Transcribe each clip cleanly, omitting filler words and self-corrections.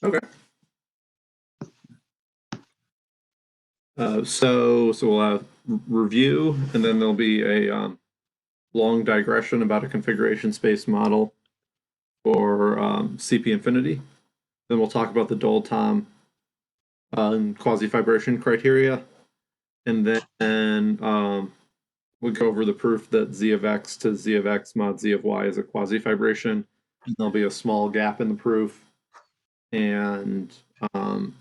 Okay. So we'll have review, and then there'll be a long digression about a configuration space model for CP infinity. Then we'll talk about the Dold-Thom quasi-fibration criteria, and then we'll go over the proof that z of x to z of x mod z of y is a quasi-fibration. And there'll be a small gap in the proof, and I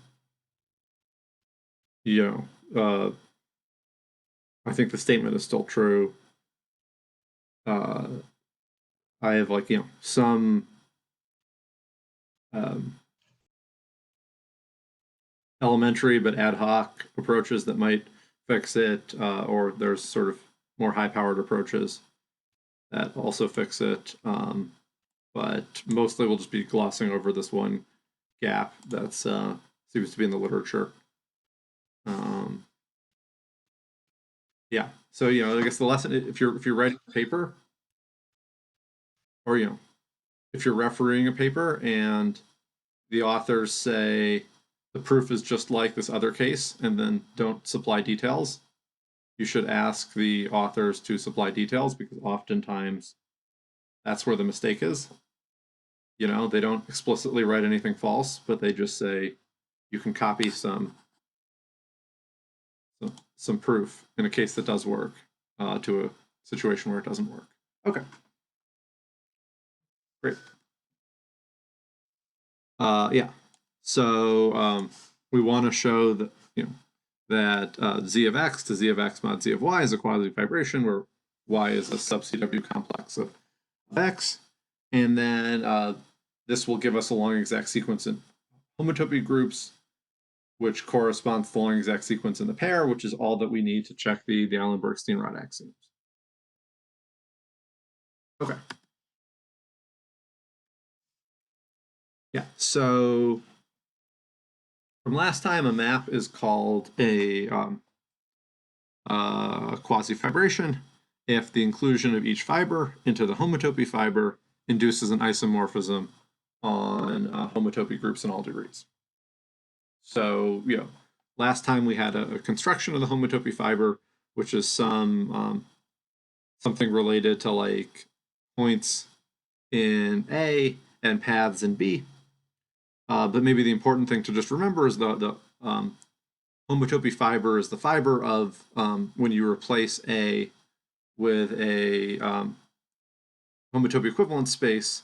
think the statement is still true. I have some elementary but ad hoc approaches that might fix it, or there's sort of more high-powered approaches that also fix it. But mostly we'll just be glossing over this one gap that seems to be in the literature. Yeah. So I guess the lesson, if you're writing a paper, or if you're refereeing a paper and the authors say the proof is just like this other case and then don't supply details, you should ask the authors to supply details, because oftentimes that's where the mistake is. They don't explicitly write anything false, but they just say you can copy some proof in a case that does work to a situation where it doesn't work. Okay. Great. Yeah. So we want to show that that z of x to z of x mod z of y is a quasi-fibration, where y is a sub-CW complex of x, and then this will give us a long exact sequence in homotopy groups, which corresponds to the long exact sequence in the pair, which is all that we need to check the Eilenberg-Steenrod axioms. Okay. Yeah, so from last time, a map is called a quasi-fibration if the inclusion of each fiber into the homotopy fiber induces an isomorphism on homotopy groups in all degrees. So, last time we had a construction of the homotopy fiber, which is something related to like points in A and paths in B. But maybe the important thing to just remember is the homotopy fiber is the fiber of when you replace A with a homotopy equivalent space,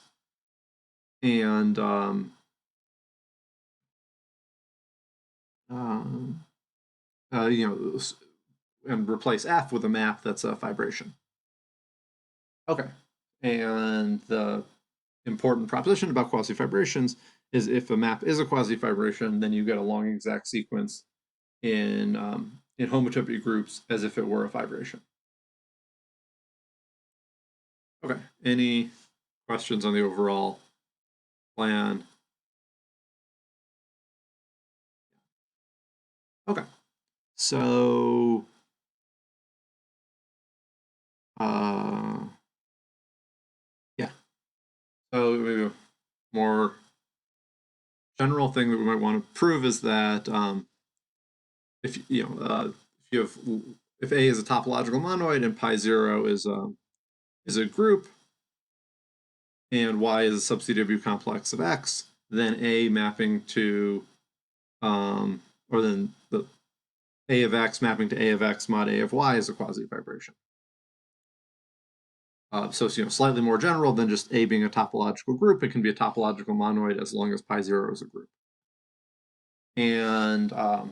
and and replace F with a map that's a fibration. Okay, and the important proposition about quasi-fibrations is if a map is a quasi-fibration, then you get a long exact sequence in homotopy groups as if it were a fibration. Okay, any questions on the overall plan? Okay, so yeah, so maybe a more general thing that we might want to prove is that if A is a topological monoid and pi 0 is a group, and Y is a sub-CW complex of X, then A mapping to or then the A of X mapping to A of X mod A of Y is a quasi-fibration. So slightly more general than just A being a topological group. It can be a topological monoid as long as pi 0 is a group. And now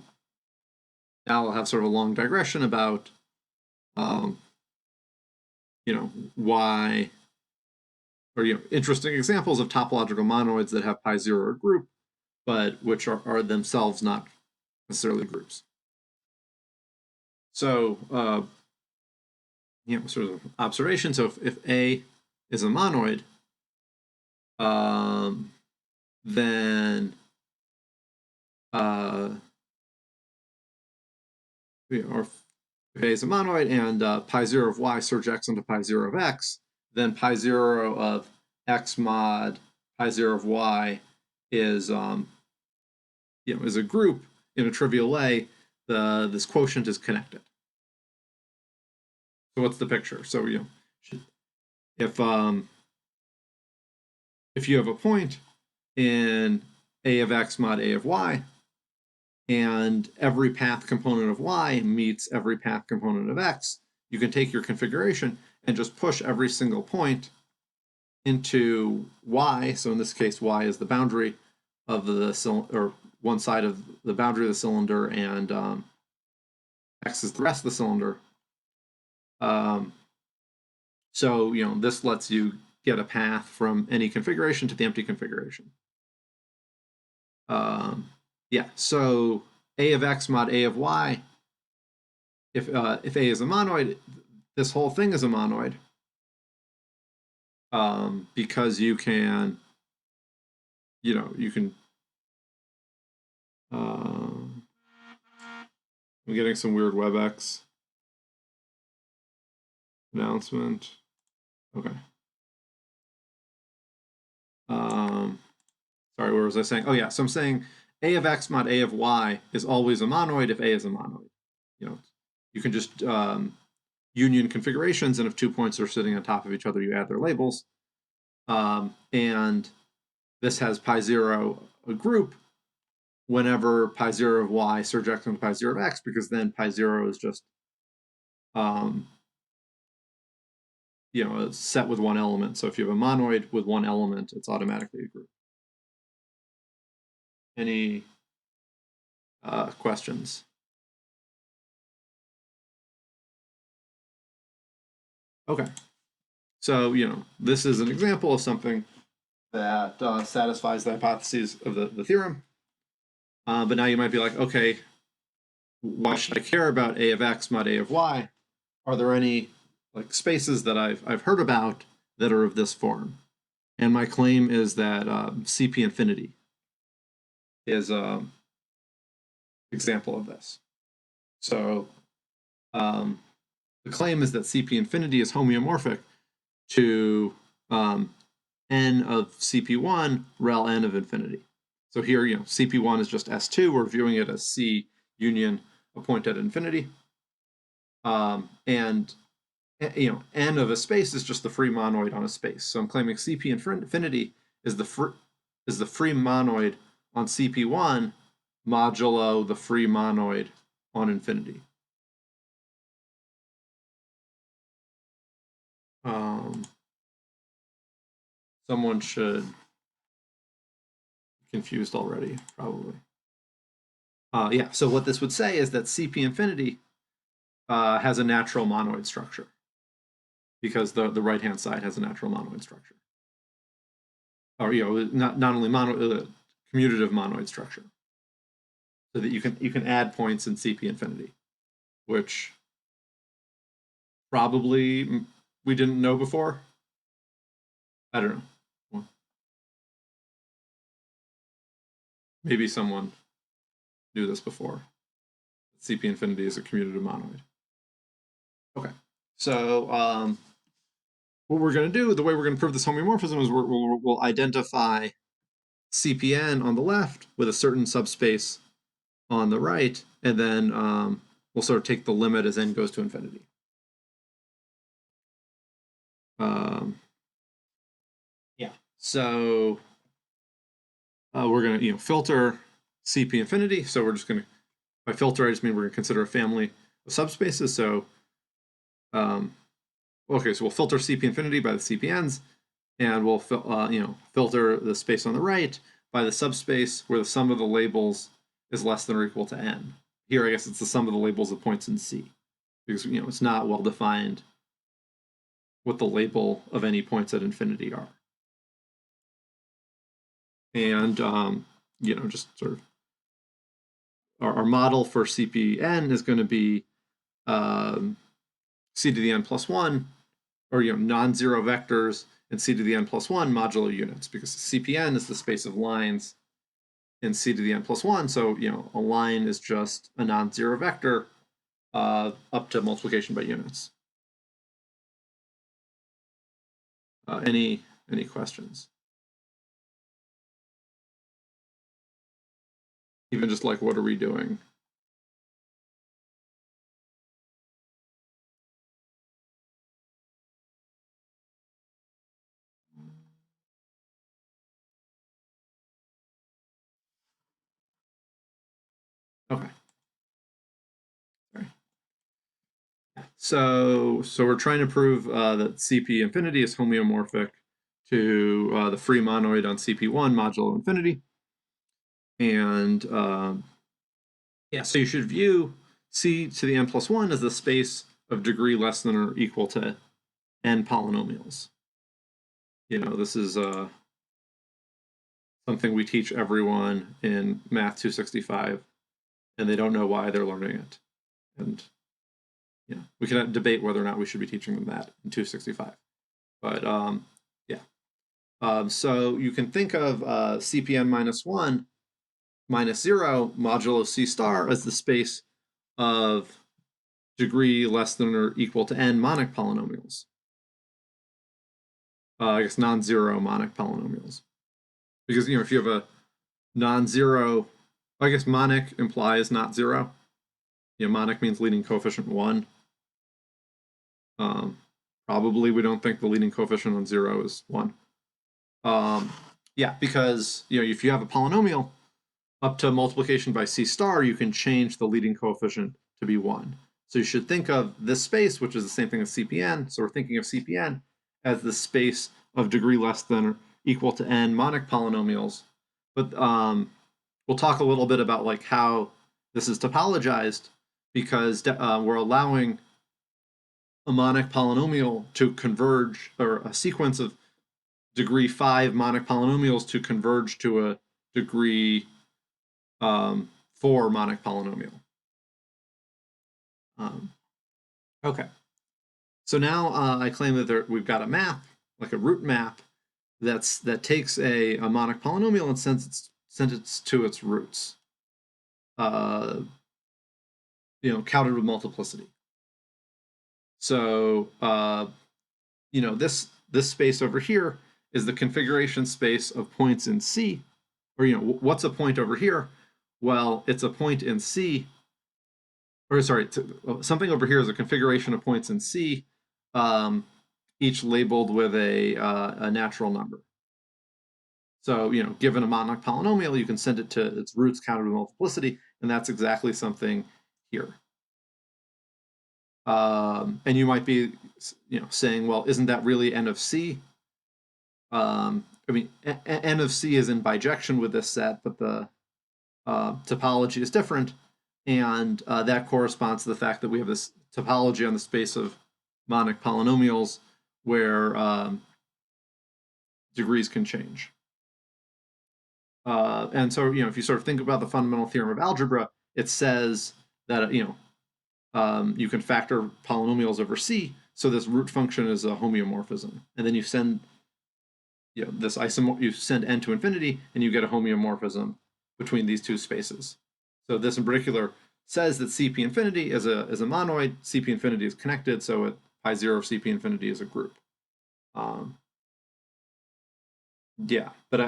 I'll have sort of a long digression about why, or interesting examples of topological monoids that have pi 0 group, but which are themselves not necessarily groups. So sort of observation. So if A is a monoid, then or if A is a monoid and pi 0 of Y surge X into pi 0 of X, then pi 0 of X mod pi 0 of Y is as a group in a trivial way, this quotient is connected. So what's the picture? So if you have a point in A of x mod A of y, and every path component of y meets every path component of x, you can take your configuration and just push every single point into y. So in this case, y is the boundary of the cylinder, or one side of the boundary of the cylinder, and x is the rest of the cylinder. So this lets you get a path from any configuration to the empty configuration. Yeah, so A of x mod A of y, if A is a monoid, this whole thing is a monoid, because you can, I'm getting some weird WebEx announcement. Okay. Sorry, what was I saying? Oh yeah, so I'm saying A of x mod A of y is always a monoid if A is a monoid. You can just union configurations, and if 2 points are sitting on top of each other, you add their labels. And this has pi 0 a group whenever pi 0 of y surjects into pi 0 of x, because then pi 0 is just it's set with one element. So if you have a monoid with one element, it's automatically a group. Any questions? Okay. So, this is an example of something that satisfies the hypotheses of the theorem. But now you might be like, okay, why should I care about A of x mod A of y? Are there any spaces that I've heard about that are of this form? And my claim is that CP infinity is an example of this. So the claim is that CP infinity is homeomorphic to n of CP1 rel n of infinity. So here, CP1 is just S2. We're viewing it as C union a point at infinity. And n of a space is just the free monoid on a space. So I'm claiming CP infinity is the free monoid on CP1 modulo the free monoid on infinity. Someone should be confused already, probably. Yeah, so what this would say is that CP infinity has a natural monoid structure, because the right-hand side has a natural monoid structure. Or, not only commutative monoid structure. So that you can add points in CP infinity, which probably we didn't know before. I don't know. Maybe someone knew this before. CP infinity is a commutative monoid. Okay, so what we're going to do, the way we're going to prove this homeomorphism is we'll identify CPN on the left with a certain subspace on the right, and then we'll sort of take the limit as n goes to infinity. Yeah, so we're going to filter CP infinity. So we're just going to, by filter, I just mean we're going to consider a family of subspaces. So okay, so we'll filter CP infinity by the CPNs, and we'll filter the space on the right by the subspace where the sum of the labels is less than or equal to n. Here, I guess it's the sum of the labels of points in C, because it's not well defined what the label of any points at infinity are. And just sort of our model for CPN is going to be C to the n plus 1, or non-zero vectors, and C to the n plus 1 modulo units, because CPN is the space of lines in C to the n plus 1. So a line is just a non-zero vector up to multiplication by units. Any Any questions? even just like, what are we doing? Okay. So we're trying to prove that CP infinity is homeomorphic to the free monoid on CP1 modulo infinity. And yeah, so you should view C to the n plus 1 as the space of degree less than or equal to n polynomials. You know, this is something we teach everyone in Math 265, and they don't know why they're learning it. And you know, we can debate whether or not we should be teaching them that in 265. But yeah. So you can think of CPN minus 1 minus 0 modulo C star as the space of degree less than or equal to n monic polynomials. I guess non-zero monic polynomials. Because, you know, if you have a non-zero, I guess monic implies not zero. You know, monic means leading coefficient 1. Probably we don't think the leading coefficient on 0 is 1. Yeah, because, you know, if you have a polynomial up to multiplication by C star, you can change the leading coefficient to be 1. So you should think of this space, which is the same thing as CPN. So we're thinking of CPN as the space of degree less than or equal to n monic polynomials. But we'll talk a little bit about like how this is topologized, because we're allowing a monic polynomial to converge, or a sequence of degree 5 monic polynomials to converge to a degree 4 monic polynomial. Okay, so now I claim that we've got a map, like a root map, that takes a monic polynomial and sends it to its roots, you know, counted with multiplicity. So you know, this space over here is the configuration space of points in C, or, you know, what's a point over here? Well, it's a point in C, or sorry, something over here is a configuration of points in C, each labeled with a natural number. So, you know, given a monic polynomial, you can send it to its roots counted with multiplicity, and that's exactly something here. And you might be, you know, saying, well, isn't that really n of C? I mean, n of C is in bijection with this set, but the topology is different, and that corresponds to the fact that we have this topology on the space of monic polynomials where degrees can change. And so, you know, if you sort of think about the fundamental theorem of algebra, it says that, you know, you can factor polynomials over C, so this root function is a homeomorphism, and then you send, you know, this you send n to infinity, and you get a homeomorphism between these two spaces. So this in particular says that CP infinity is a monoid. CP infinity is connected, so at pi 0 CP infinity is a group. Yeah, but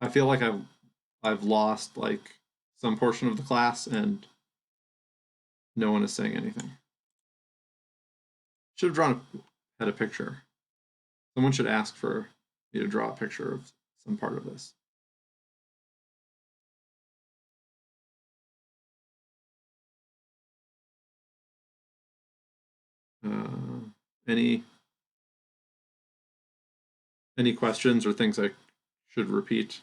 I feel like I've lost like some portion of the class, and no one is saying anything. Should have had a picture. Someone should ask for me to draw a picture of some part of this. Any questions or things I should repeat?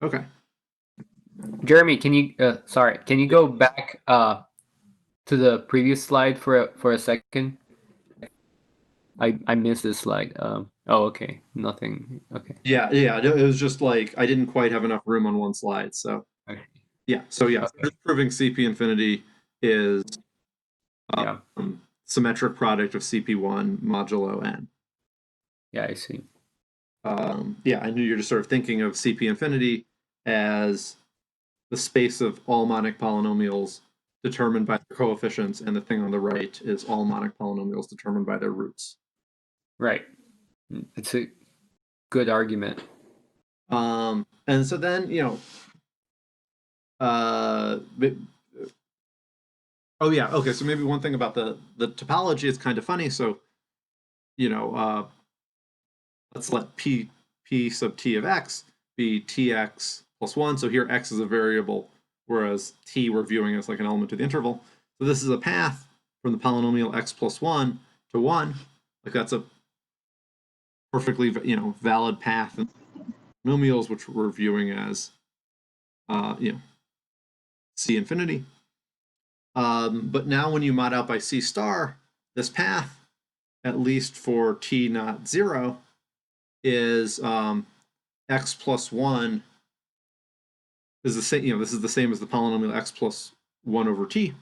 Okay. Jeremy, can you can you go back to the previous slide for a second? I missed this slide. Oh, okay, nothing. Okay. Yeah. It was just like I didn't quite have enough room on one slide, so Okay. yeah. So yeah, Okay. proving CP infinity is Yeah. Symmetric product of CP1 modulo n. Yeah, I see. yeah, and you're just sort of thinking of CP infinity as the space of all monic polynomials determined by their coefficients, and the thing on the right is all monic polynomials determined by their roots. Right. It's a good argument. And so then, oh yeah, okay. So maybe one thing about the topology is kind of funny. So, let's let p sub t of x be tx plus 1. So here x is a variable, whereas t we're viewing as like an element of the interval. So this is a path from the polynomial x plus 1 to 1. Like that's a perfectly valid path in polynomials, which we're viewing as c infinity. But now when you mod out by c star, this path, at least for t not 0, is x plus 1 is the same. This is the same as the polynomial x plus 1 over t.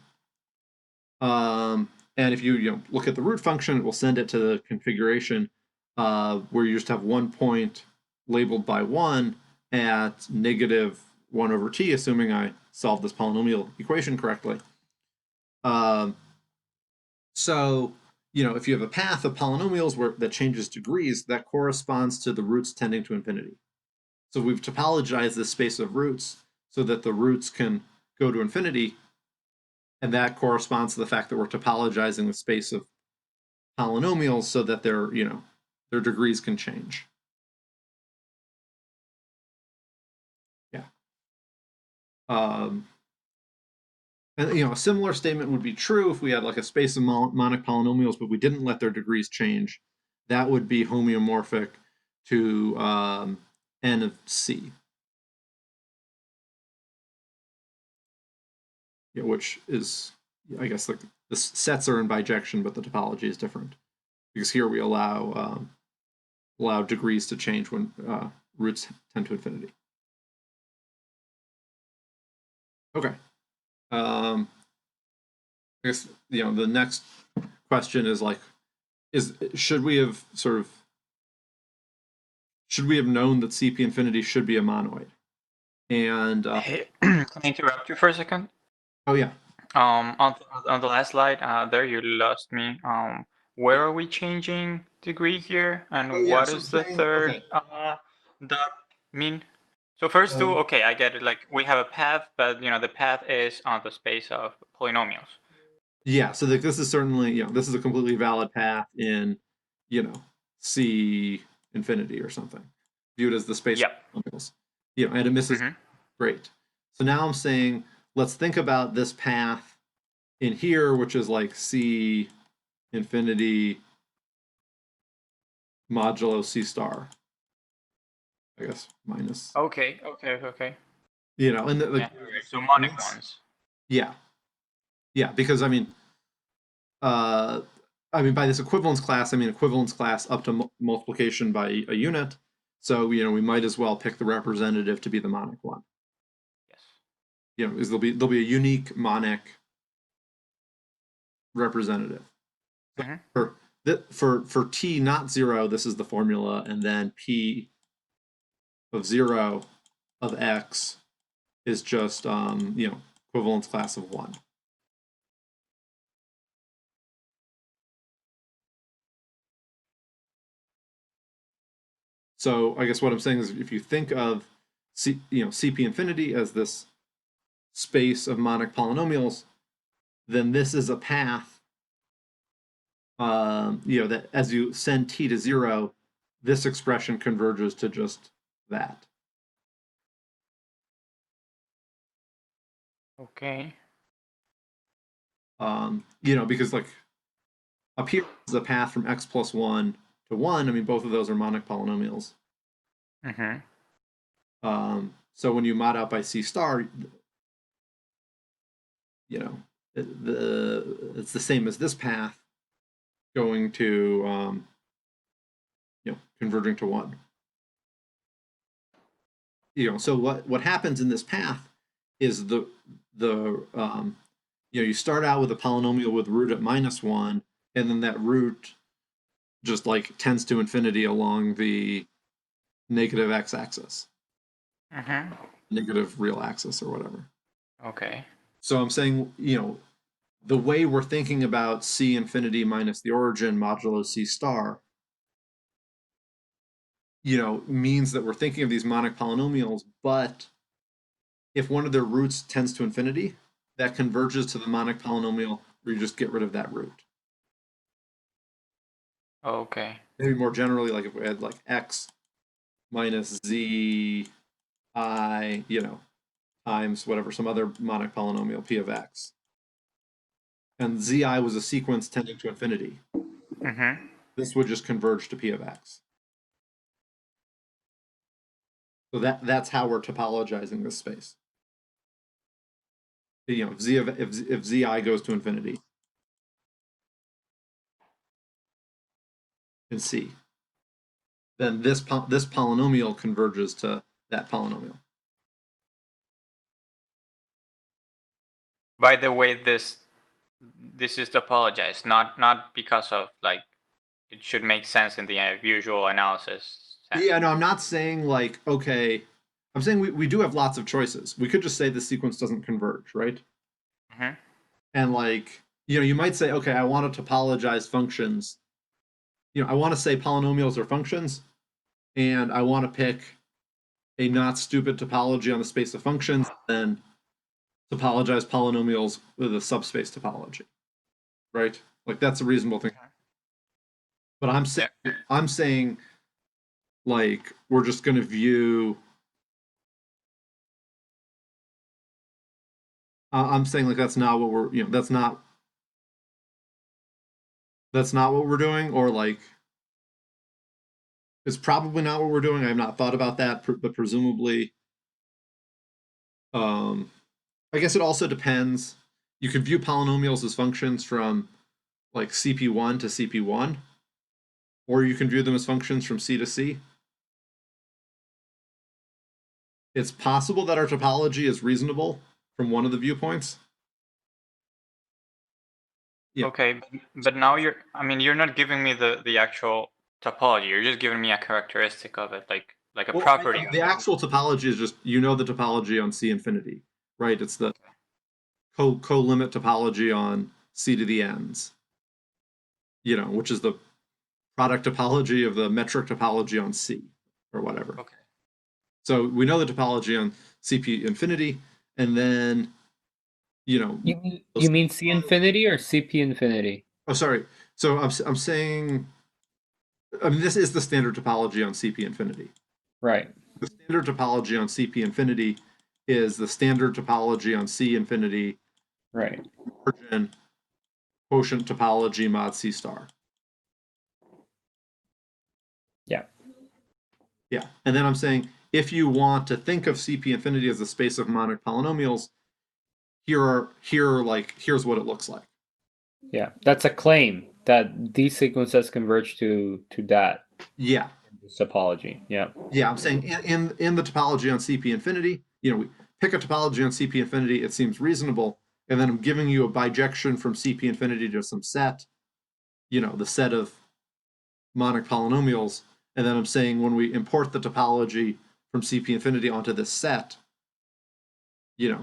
And if you look at the root function, it will send it to the configuration where you just have one point labeled by 1 at negative 1 over t, assuming I solved this polynomial equation correctly. So, if you have a path of polynomials that changes degrees, that corresponds to the roots tending to infinity. So we've topologized this space of roots so that the roots can go to infinity, and that corresponds to the fact that we're topologizing the space of polynomials so that their degrees can change. Yeah. And a similar statement would be true if we had like a space of monic polynomials, but we didn't let their degrees change. That would be homeomorphic to n of c. Which is, I guess, like the sets are in bijection, but the topology is different, because here we allow degrees to change when roots tend to infinity. Okay. I guess the next question is like, should we have known that CP infinity should be a monoid? And hey, can I interrupt you for a second? Oh yeah. On the last slide, there you lost me. Where are we changing degree here, and what is the third dot mean? So first two, okay, I get it. Like we have a path, but the path is on the space of polynomials. Yeah, so this is certainly this is a completely valid path in C infinity or something, viewed as the space of polynomials. And it misses. Great. So now I'm saying let's think about this path in here, which is like C infinity modulo C star. I guess minus. Okay. And So monic ones. Yeah, because by this equivalence class, I mean equivalence class up to multiplication by a unit. So we might as well pick the representative to be the monic one. Yes. There'll be a unique monic representative. So for t not 0, this is the formula, and then p of 0 of x is just equivalence class of 1. So I guess what I'm saying is, if you think of CP infinity as this space of monic polynomials, then this is a path. That as you send t to 0, this expression converges to just that. Okay. Because like up here is a path from x plus 1 to 1. I mean, both of those are monic polynomials. So when you mod out by C star, it's the same as this path going to converging to 1. So what happens in this path is you start out with a polynomial with root at -1, and then that root just like tends to infinity along the negative x-axis, Mm-hmm. negative real axis or whatever. Okay. So I'm saying, the way we're thinking about C infinity minus the origin modulo C star, means that we're thinking of these monic polynomials, but if one of their roots tends to infinity, that converges to the monic polynomial where you just get rid of that root. Okay. Maybe more generally, like if we had like x minus z I, times whatever, some other monic polynomial p of x. And zi was a sequence tending to infinity. Mm-hmm. This would just converge to p of x. So that's how we're topologizing this space. If zi goes to infinity in C, then this polynomial converges to that polynomial. By the way, this is topologized, not because of like it should make sense in the usual analysis sense. Yeah, no, I'm not saying like, okay, I'm saying we do have lots of choices. We could just say the sequence doesn't converge, right? Mm-hmm. And like, you might say, okay, I want to topologize functions. I want to say polynomials are functions, and I want to pick a not stupid topology on the space of functions, then topologize polynomials with a subspace topology, right? Like that's a reasonable thing. But I'm saying like we're just going to view. I'm saying like that's not what we're that's not what we're doing, or like it's probably not what we're doing. I have not thought about that, but presumably. I guess it also depends. You could view polynomials as functions from like CP1 to CP1, or you can view them as functions from C to C. It's possible that our topology is reasonable from one of the viewpoints. Yeah. Okay, but now you're not giving me the actual topology. You're just giving me a characteristic of it, like a property. The actual topology is just the topology on C infinity, right? It's the co-limit topology on C to the n's, which is the product topology of the metric topology on C or whatever. Okay. So we know the topology on CP infinity, and then You mean C infinity or CP infinity? Oh, sorry. So I'm saying, this is the standard topology on CP infinity. Right. The standard topology on CP infinity is the standard topology on C infinity. Right. Origin quotient topology mod C star. Yeah. Yeah. And then I'm saying, if you want to think of CP infinity as a space of monic polynomials, here's what it looks like. Yeah, that's a claim that these sequences converge to that. Yeah. Topology. Yeah. Yeah, I'm saying in the topology on CP infinity, we pick a topology on CP infinity, it seems reasonable, and then I'm giving you a bijection from CP infinity to some set, the set of monic polynomials, and then I'm saying when we import the topology from CP infinity onto this set,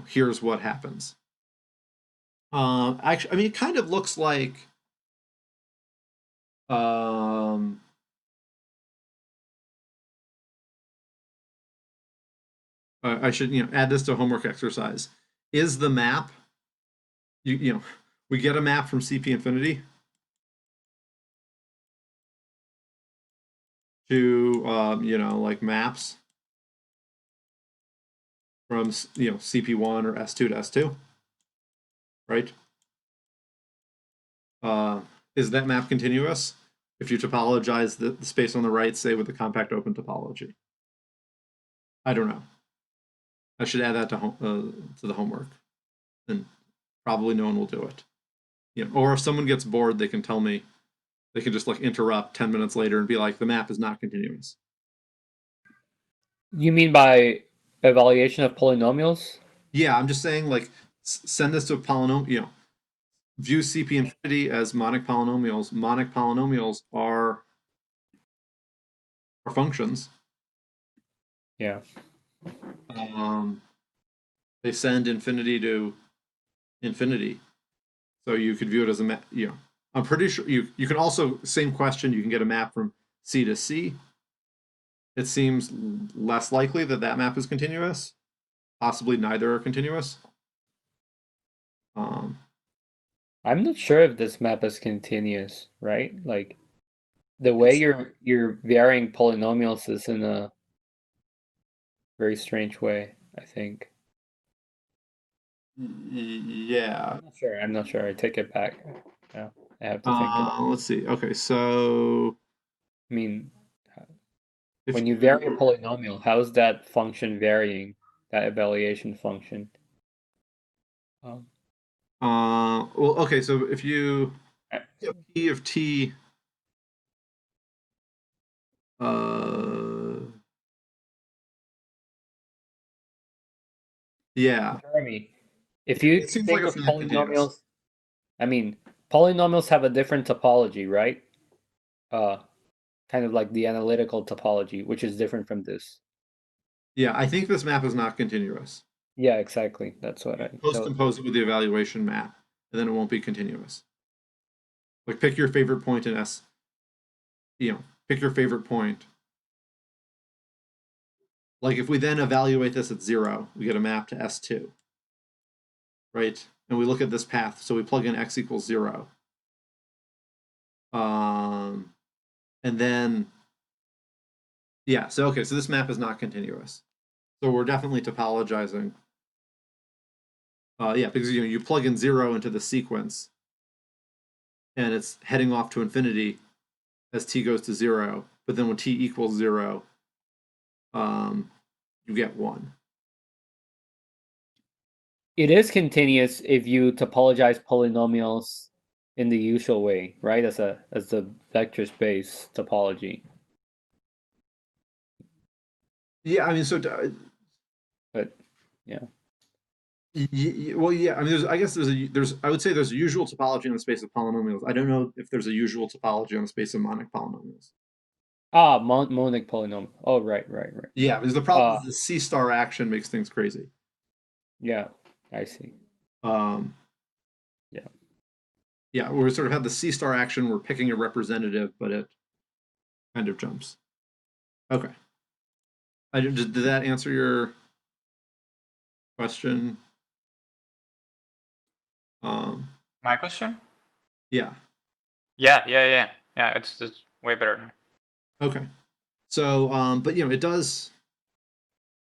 here's what happens. Actually, it kind of looks like I should add this to homework exercise. Is the map we get a map from CP infinity to like maps from CP1 or S2 to S2, right? Is that map continuous if you topologize the space on the right, say with the compact open topology? I don't know. I should add that to the homework, and probably no one will do it. Or if someone gets bored, they can tell me. They can just like interrupt 10 minutes later and be like, the map is not continuous. You mean by evaluation of polynomials? Yeah, I'm just saying like send this to a polynomial. View CP infinity as monic polynomials. Monic polynomials are functions. Yeah. They send infinity to infinity. So you could view it as a map, I'm pretty sure you can also, same question, you can get a map from C to C. It seems less likely that that map is continuous. Possibly neither are continuous. I'm not sure if this map is continuous, right? Like the way you're varying polynomials is in a very strange way, I think. Yeah. I'm not sure. I take it back. Yeah, I have to think about it. Let's see. Okay, so I mean, if when you vary a polynomial, how is that function varying, that evaluation function? well, okay, so if you Uh, P of t, yeah, Jeremy, if you it seems like think it's of not continuous. polynomials, I mean, polynomials have a different topology, right? Kind of like the analytical topology, which is different from this. Yeah, I think this map is not continuous. Yeah, exactly. That's what I. Post-compose it with the evaluation map, and then it won't be continuous. Like pick your favorite point in S. Pick your favorite point. Like if we then evaluate this at 0, we get a map to S2, right? And we look at this path, so we plug in x equals 0. And then, yeah, so okay, so this map is not continuous. So we're definitely topologizing. Yeah, because you plug in 0 into the sequence, and it's heading off to infinity as t goes to 0. But then when t equals 0, you get 1. It is continuous if you topologize polynomials in the usual way, right? As the vector space topology. Yeah, I mean, so. But yeah. Well, yeah. I mean, I guess there's. I would say there's a usual topology on the space of polynomials. I don't know if there's a usual topology on the space of monic polynomials. Monic polynomial. Oh, right. Yeah, because the problem is the C star action makes things crazy. Yeah, I see. Yeah. Yeah, we sort of have the C star action. We're picking a representative, but it kind of jumps. Okay. Did that answer your question? My question? Yeah. Yeah. It's way better. Okay. So, but it does.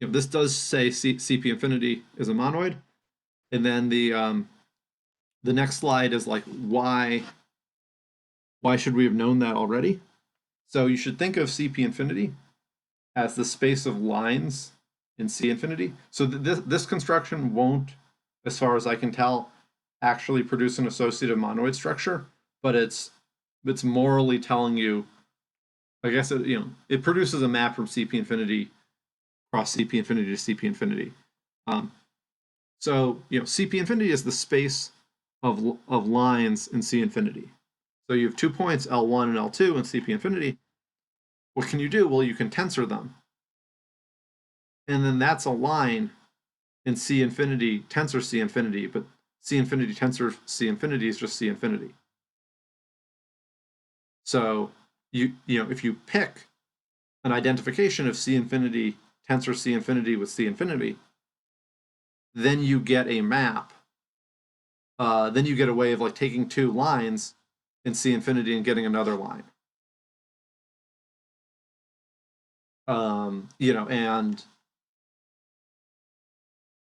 This does say CP infinity is a monoid, and then the next slide is like why should we have known that already? So you should think of CP infinity as the space of lines in C infinity. So this construction won't, as far as I can tell, actually produce an associative monoid structure, but it's morally telling you, I guess it produces a map from CP infinity across CP infinity to CP infinity. So CP infinity is the space of lines in C infinity. So you have 2 points, L1 and L2 in CP infinity. What can you do? Well, you can tensor them. And then that's a line in C infinity, tensor C infinity, but C infinity tensor C infinity is just C infinity. So if you pick an identification of C infinity, tensor C infinity with C infinity, then you get a map. Then you get a way of like taking 2 lines in C infinity and getting another line. And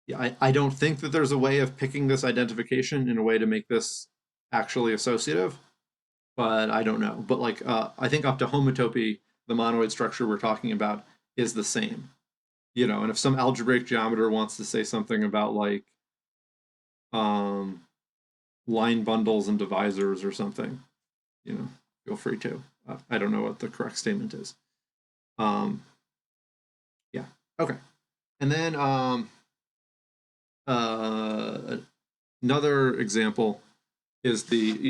yeah, I don't think that there's a way of picking this identification in a way to make this actually associative, but I don't know. But like, I think up to homotopy, the monoid structure we're talking about is the same. And if some algebraic geometer wants to say something about like line bundles and divisors or something, feel free to. I don't know what the correct statement is. Yeah. Okay. And then another example is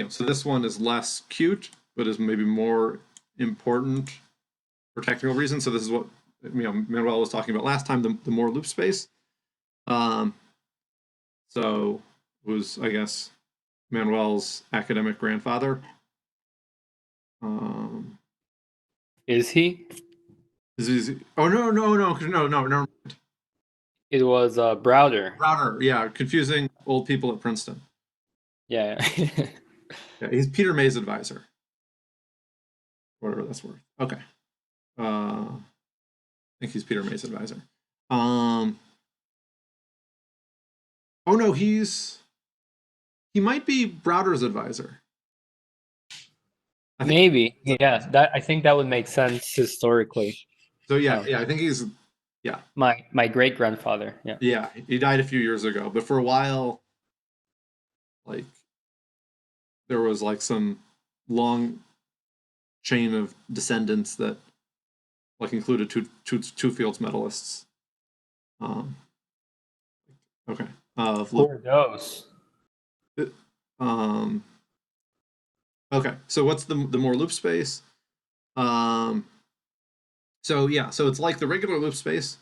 so this one is less cute, but is maybe more important for technical reasons. So this is what Manuel was talking about last time, the Moore loop space. So it was, I guess, Manuel's academic grandfather. Is he? Oh no. It was Browder. Browder, yeah, confusing old people at Princeton. Yeah. Yeah, he's Peter May's advisor. Whatever that's worth. Okay. I think he's Peter May's advisor. Oh no, he might be Browder's advisor. Maybe. Yeah. That I think that would make sense historically. So yeah, I think he's my great grandfather. Yeah. Yeah, he died a few years ago, but for a while, like there was like some long chain of descendants that like included two Fields medalists. Okay. Who are those? Okay. So what's the Moore loop space? So it's like the regular loop space,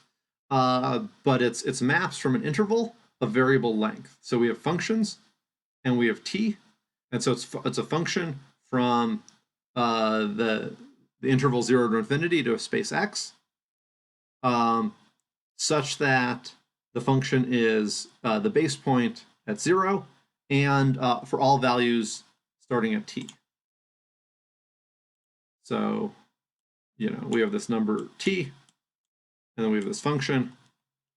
but it's maps from an interval of variable length. So we have functions, and we have t, and so it's a function from the interval 0 to infinity to a space x, such that the function is the base point at 0, and for all values starting at t. So, we have this number t, and then we have this function,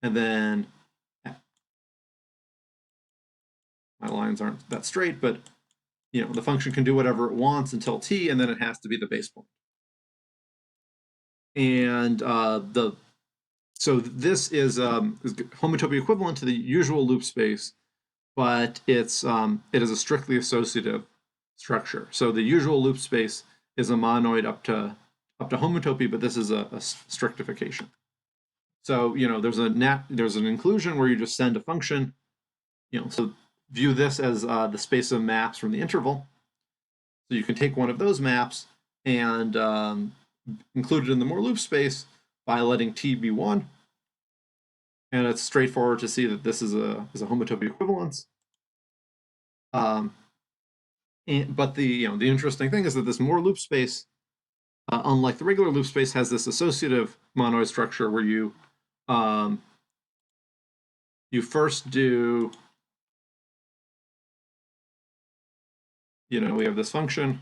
and then my lines aren't that straight, but the function can do whatever it wants until t, and then it has to be the base point. And so this is homotopy equivalent to the usual loop space, but it is a strictly associative structure. So the usual loop space is a monoid up to homotopy, but this is a strictification. So there's an inclusion where you just send a function. So view this as the space of maps from the interval. So you can take one of those maps and include it in the Moore loop space by letting t be 1. And it's straightforward to see that this is a homotopy equivalence. But the interesting thing is that this Moore loop space, unlike the regular loop space, has this associative monoid structure where you first do, we have this function,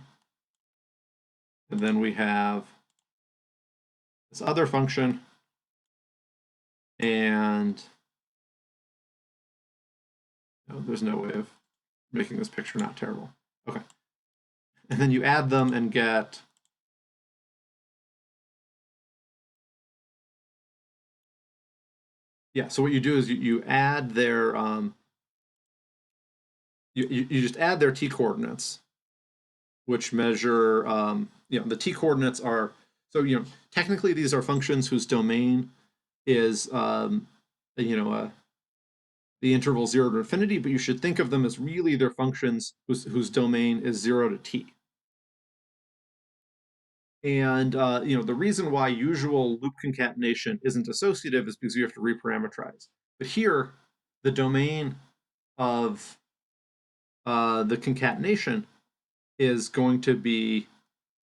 and then we have this other function, and there's no way of making this picture not terrible. Okay. And then you add them and get so what you do is you add their you just add their t coordinates, which measure the t coordinates are, so technically these are functions whose domain is the interval 0 to infinity, but you should think of them as really they're functions whose domain is 0 to t. And the reason why usual loop concatenation isn't associative is because you have to reparameterize. But here, the domain of the concatenation is going to be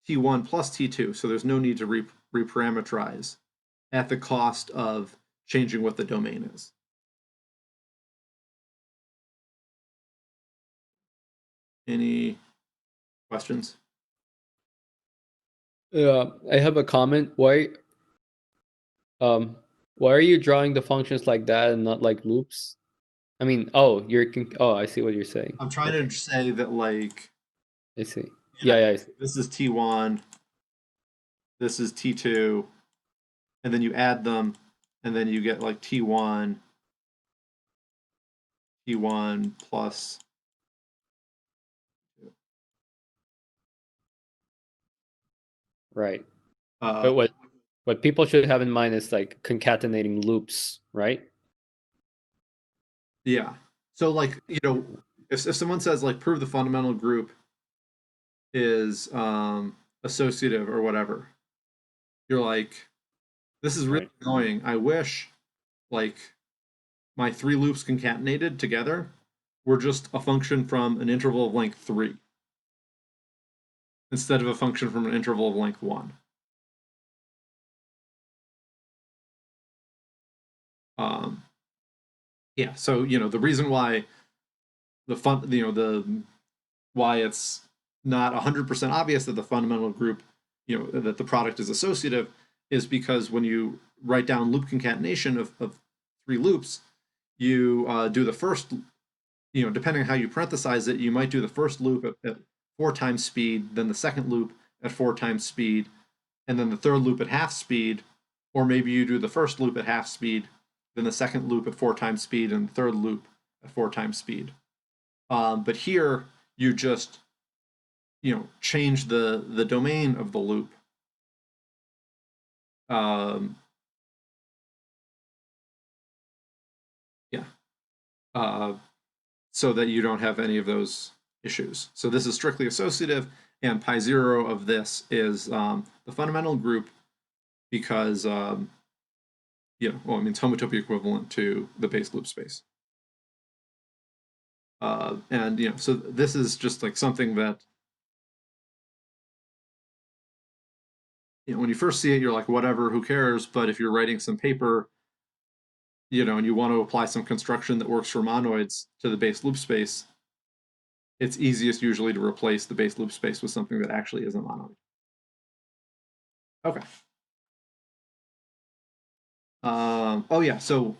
t1 plus t2, so there's no need to reparameterize at the cost of changing what the domain is. Any questions? I have a comment. Why are you drawing the functions like that and not like loops? I mean, I see what you're saying. I'm trying to say that, like, I see. Yeah, I see. This is T1, this is T2, and then you add them, and then you get like T1 plus. Right. But what people should have in mind is like concatenating loops, right? Yeah. So like, if someone says like prove the fundamental group is associative or whatever, you're like, This is really Right. annoying. I wish, like, my 3 loops concatenated together were just a function from an interval of length 3 instead of a function from an interval of length 1. Yeah, so the reason why why it's not 100% obvious that the fundamental group, that the product is associative, is because when you write down loop concatenation of 3 loops, you do the first, depending on how you parenthesize it, you might do the first loop at 4 times speed, then the second loop at 4 times speed, and then the third loop at half speed, or maybe you do the first loop at half speed, then the second loop at 4 times speed, and the third loop at 4 times speed. But here you just change the domain of the loop. So that you don't have any of those issues. So this is strictly associative, and pi 0 of this is the fundamental group because it means homotopy equivalent to the base loop space. And so this is just like something that when you first see it, you're like, whatever, who cares? But if you're writing some paper, and you want to apply some construction that works for monoids to the base loop space, it's easiest usually to replace the base loop space with something that actually is a monoid. Okay. Oh yeah, so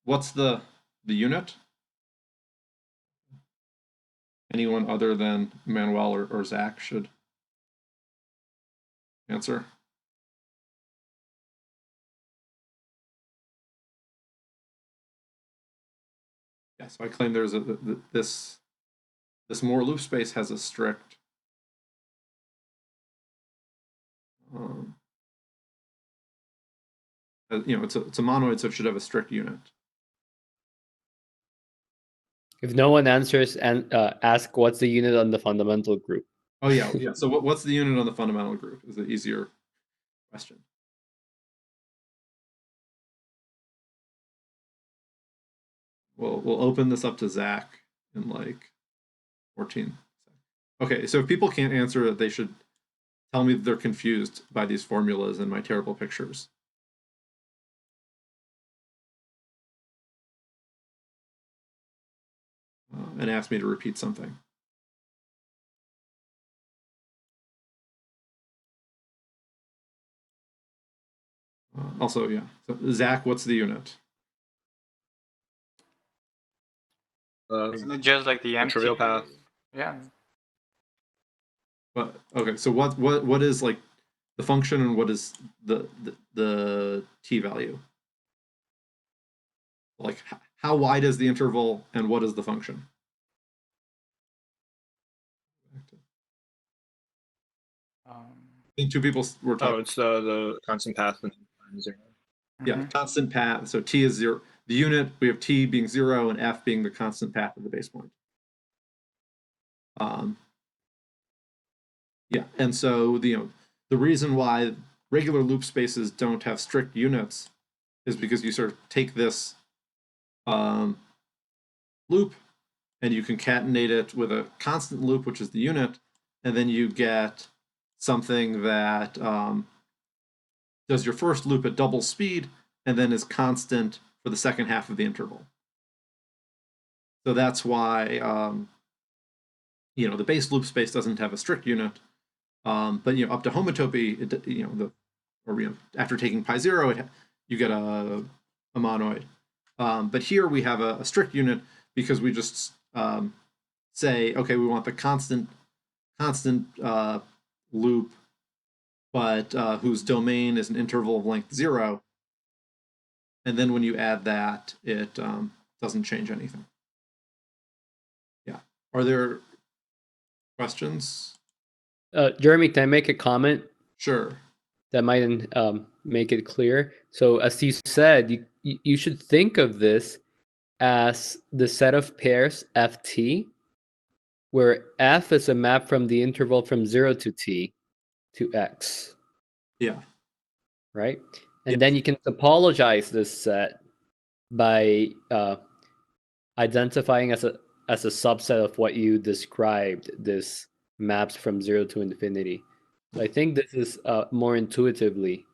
what's the unit? Anyone other than Manuel or Zach should answer. Yeah, so I claim there's this Moore loop space has a strict it's a monoid, so it should have a strict unit. If no one answers, and ask what's the unit on the fundamental group. Oh yeah. So what's the unit on the fundamental group is the easier question. We'll open this up to Zach in like 14 seconds. Okay, so if people can't answer it, they should tell me that they're confused by these formulas and my terrible pictures. And ask me to repeat something. Also, yeah. So Zach, what's the unit? Isn't it just like the empty trivial path? Yeah. But okay, so what is like the function and what is the t value? Like how wide is the interval and what is the function? I think 2 people were talking. Oh, it's the constant path and 0. Yeah, constant path. So t is 0. The unit, we have t being 0 and f being the constant path of the base point. Yeah, and so the reason why regular loop spaces don't have strict units is because you sort of take this loop and you concatenate it with a constant loop, which is the unit, and then you get something that does your first loop at double speed and then is constant for the second half of the interval. So that's why the base loop space doesn't have a strict unit, but up to homotopy, after taking pi 0, you get a monoid. But here we have a strict unit because we just say, okay, we want the constant loop, but whose domain is an interval of length 0. And then when you add that, it doesn't change anything. Yeah. Are there questions? Jeremy, can I make a comment? Sure. That might make it clear. So as you said, you should think of this as the set of pairs ft, where f is a map from the interval from 0 to t to x. Yeah. Right? And then you can topologize this set by identifying as a subset of what you described, this maps from 0 to infinity. So I think this is more intuitively.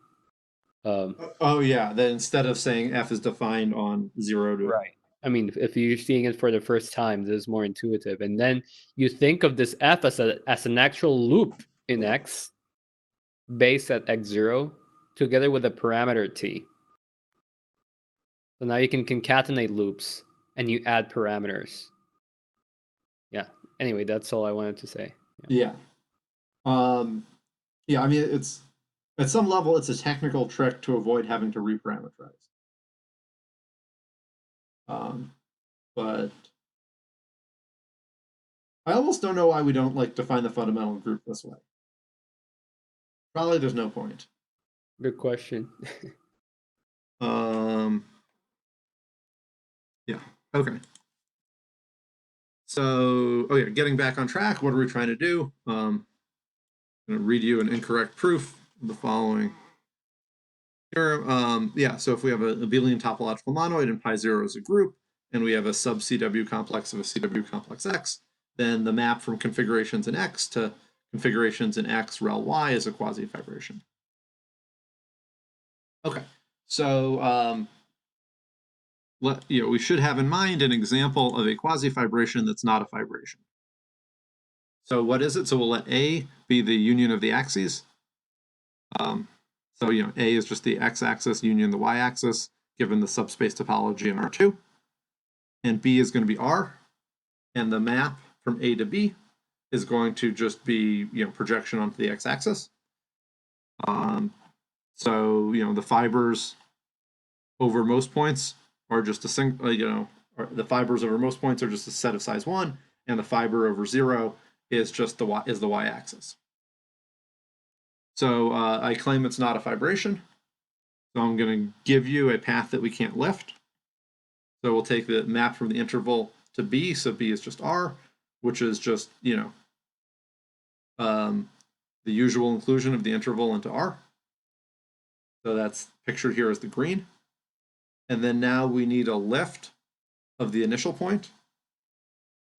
Oh yeah, that instead of saying f is defined on 0 to Right. I mean, if you're seeing it for the first time, this is more intuitive. And then you think of this f as an actual loop in x, based at x0, together with a parameter t. So now you can concatenate loops and you add parameters. Yeah. Anyway, that's all I wanted to say. Yeah. Yeah, I mean, it's at some level, it's a technical trick to avoid having to reparameterize. But I almost don't know why we don't like define the fundamental group this way. Probably there's no point. Good question. Yeah. Okay. So, oh yeah, getting back on track. What are we trying to do? I'm going to read you an incorrect proof of the following theorem. Yeah. So if we have a abelian topological monoid and pi 0 is a group, and we have a sub CW complex of a CW complex X, then the map from configurations in X to configurations in X rel Y is a quasi-fibration. Okay. So we should have in mind an example of a quasi-fibration that's not a fibration. So what is it? So we'll let A be the union of the axes. So A is just the x-axis union the y-axis, given the subspace topology in R2. And B is going to be R, and the map from A to B is going to just be projection onto the x-axis. So the fibers over most points are just a single, the fibers over most points are just a set of size 1, and the fiber over 0 is just the y-axis. So I claim it's not a fibration. So I'm going to give you a path that we can't lift. So we'll take the map from the interval to B. So B is just R, which is just the usual inclusion of the interval into R. So that's pictured here as the green. And then now we need a lift of the initial point.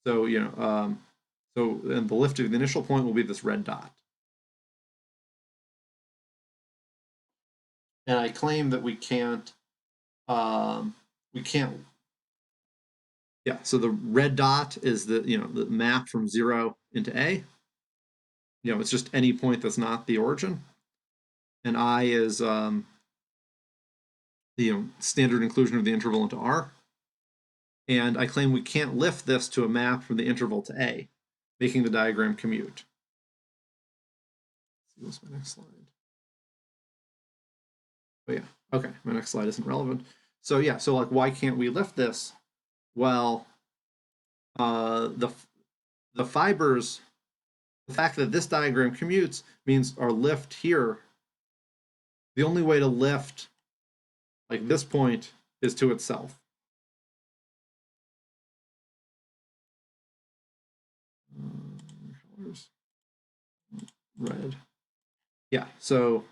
So and the lift of the initial point will be this red dot. And I claim that we can't. Yeah, so the red dot is the the map from 0 into A. It's just any point that's not the origin. And I is the standard inclusion of the interval into R. And I claim we can't lift this to a map from the interval to A, making the diagram commute. Let's see, what's my next slide? Oh yeah, okay, my next slide isn't relevant. So yeah, so like, why can't we lift this? Well, the fibers, the fact that this diagram commutes means our lift here, the only way to lift like this point is to itself. Colors. Red. Yeah, so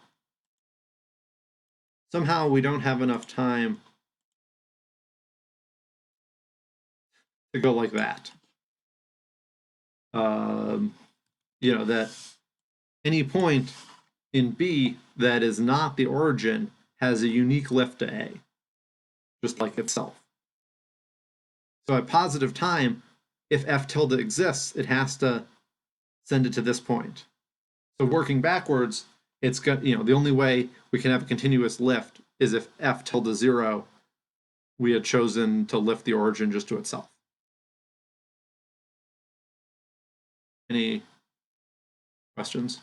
somehow we don't have enough time to go like that. That any point in B that is not the origin has a unique lift to A, just like itself. So at positive time, if f tilde exists, it has to send it to this point. So working backwards, it's got the only way we can have a continuous lift is if f tilde 0, we had chosen to lift the origin just to itself. Any questions?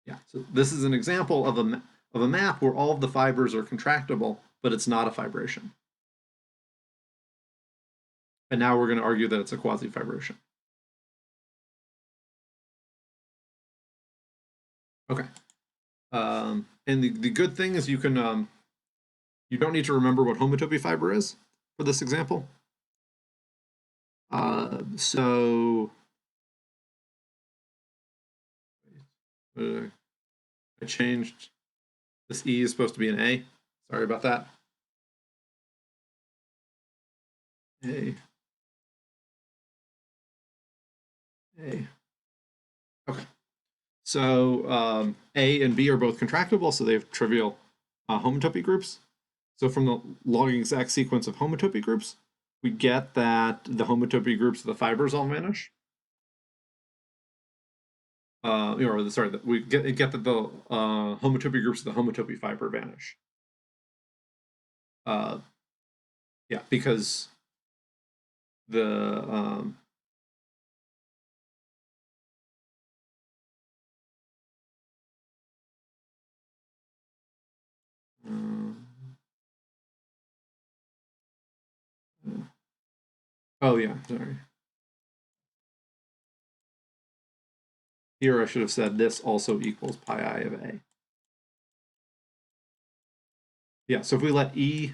Yeah, so this is an example of a map where all of the fibers are contractible, but it's not a fibration. And now we're going to argue that it's a quasi-fibration. Okay. And the good thing is you can you don't need to remember what homotopy fiber is for this example. So I changed this E is supposed to be an A. Sorry about that. A. Okay. So A and B are both contractible, so they have trivial homotopy groups. So from the long exact sequence of homotopy groups, we get that the homotopy groups of the fibers all vanish. We get that the homotopy groups of the homotopy fiber vanish. Yeah, because the oh yeah, sorry. Here I should have said this also equals pi I of A. Yeah, so if we let E,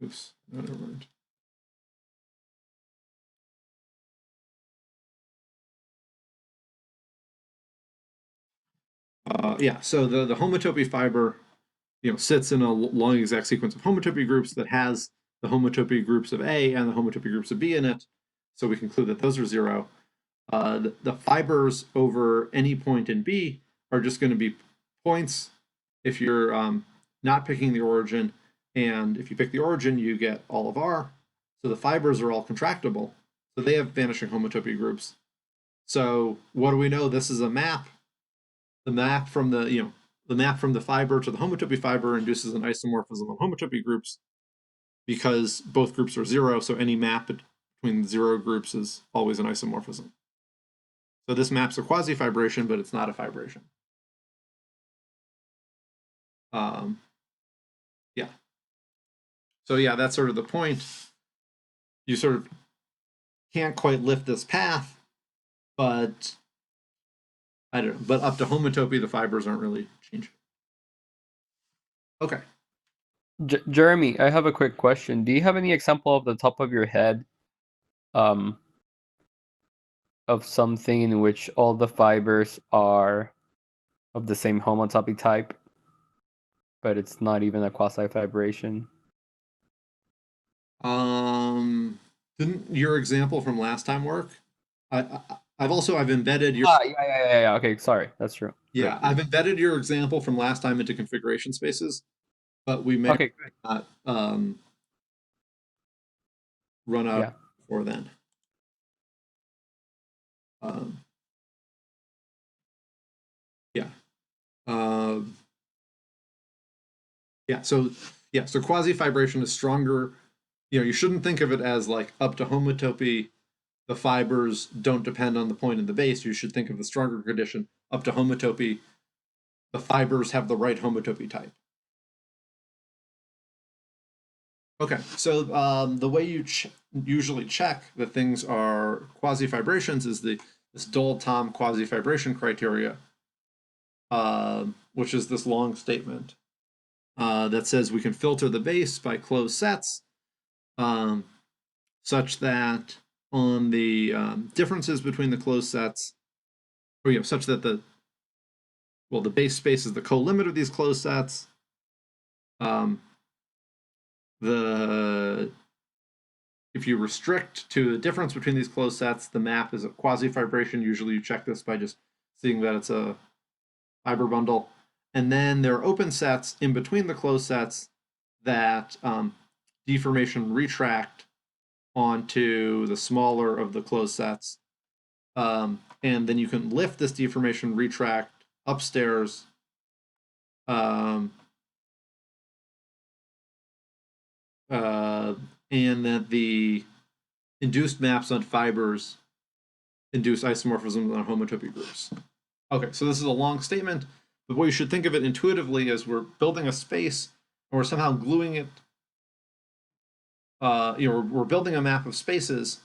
oops, never mind. Yeah, so the homotopy fiber, sits in a long exact sequence of homotopy groups that has the homotopy groups of A and the homotopy groups of B in it. So we conclude that those are 0. The fibers over any point in B are just going to be points if you're not picking the origin, and if you pick the origin, you get all of R. So the fibers are all contractible, so they have vanishing homotopy groups. So what do we know? This is a map. The map from the fiber to the homotopy fiber induces an isomorphism of homotopy groups because both groups are 0. So any map between 0 groups is always an isomorphism. So this map's a quasi-fibration, but it's not a fibration. Yeah. So yeah, that's sort of the point. You sort of can't quite lift this path, but I don't know. But up to homotopy, the fibers aren't really changing. Okay. Jeremy, I have a quick question. Do you have any example off the top of your head of something in which all the fibers are of the same homotopy type, but it's not even a quasi-fibration? Didn't your example from last time work? I've embedded your Yeah. Okay, sorry, that's true. Yeah, I've embedded your example from last time into configuration spaces, but we may Okay, not run out before then. So quasi-fibration is stronger. You shouldn't think of it as like up to homotopy, the fibers don't depend on the point in the base. You should think of the stronger condition up to homotopy, the fibers have the right homotopy type. Okay, so the way you usually check that things are quasi-fibrations is this Dold-Thom quasi-fibration criteria, which is this long statement that says we can filter the base by closed sets such that on the differences between the closed sets, or such that the base space is the co-limit of these closed sets. If you restrict to the difference between these closed sets, the map is a quasi-fibration. Usually you check this by just seeing that it's a fiber bundle. And then there are open sets in between the closed sets that deformation retract onto the smaller of the closed sets. And then you can lift this deformation retract upstairs and that the induced maps on fibers induce isomorphisms on homotopy groups. Okay, so this is a long statement, but what you should think of it intuitively is we're building a space and we're somehow gluing it. We're building a map of spaces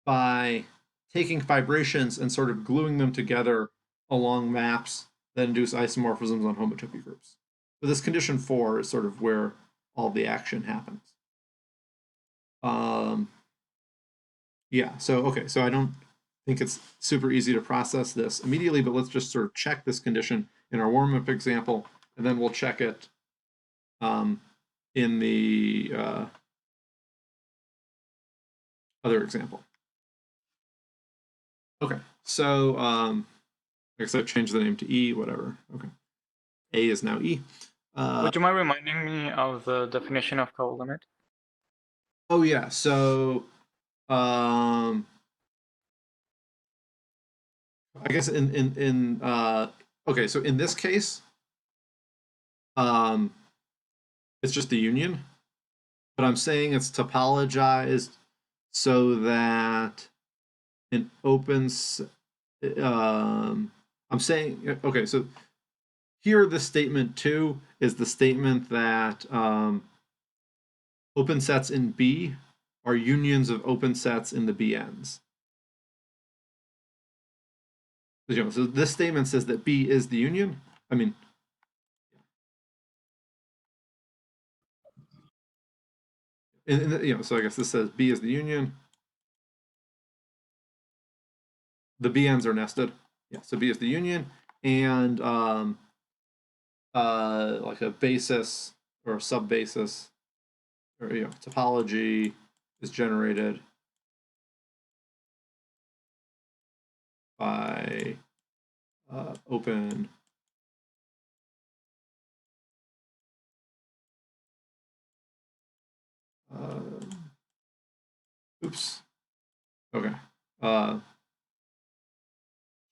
by taking fibrations and sort of gluing them together along maps that induce isomorphisms on homotopy groups. So this condition 4 is sort of where all the action happens. Yeah, so okay, so I don't think it's super easy to process this immediately, but let's just sort of check this condition in our warm-up example, and then we'll check it in the other example. Okay, so I guess I've changed the name to E, whatever. Okay, A is now E. Would you mind reminding me of the definition of colimit? Oh yeah, so I guess in okay, so in this case, it's just the union, but I'm saying it's topologized so that an open I'm saying, okay, so here the statement 2 is the statement that open sets in B are unions of open sets in the BNs. So this statement says that B is the union. I mean, so I guess this says B is the union. The BNs are nested. Yeah, so B is the union, and like a basis or a sub-basis, or topology is generated by open oops. Okay.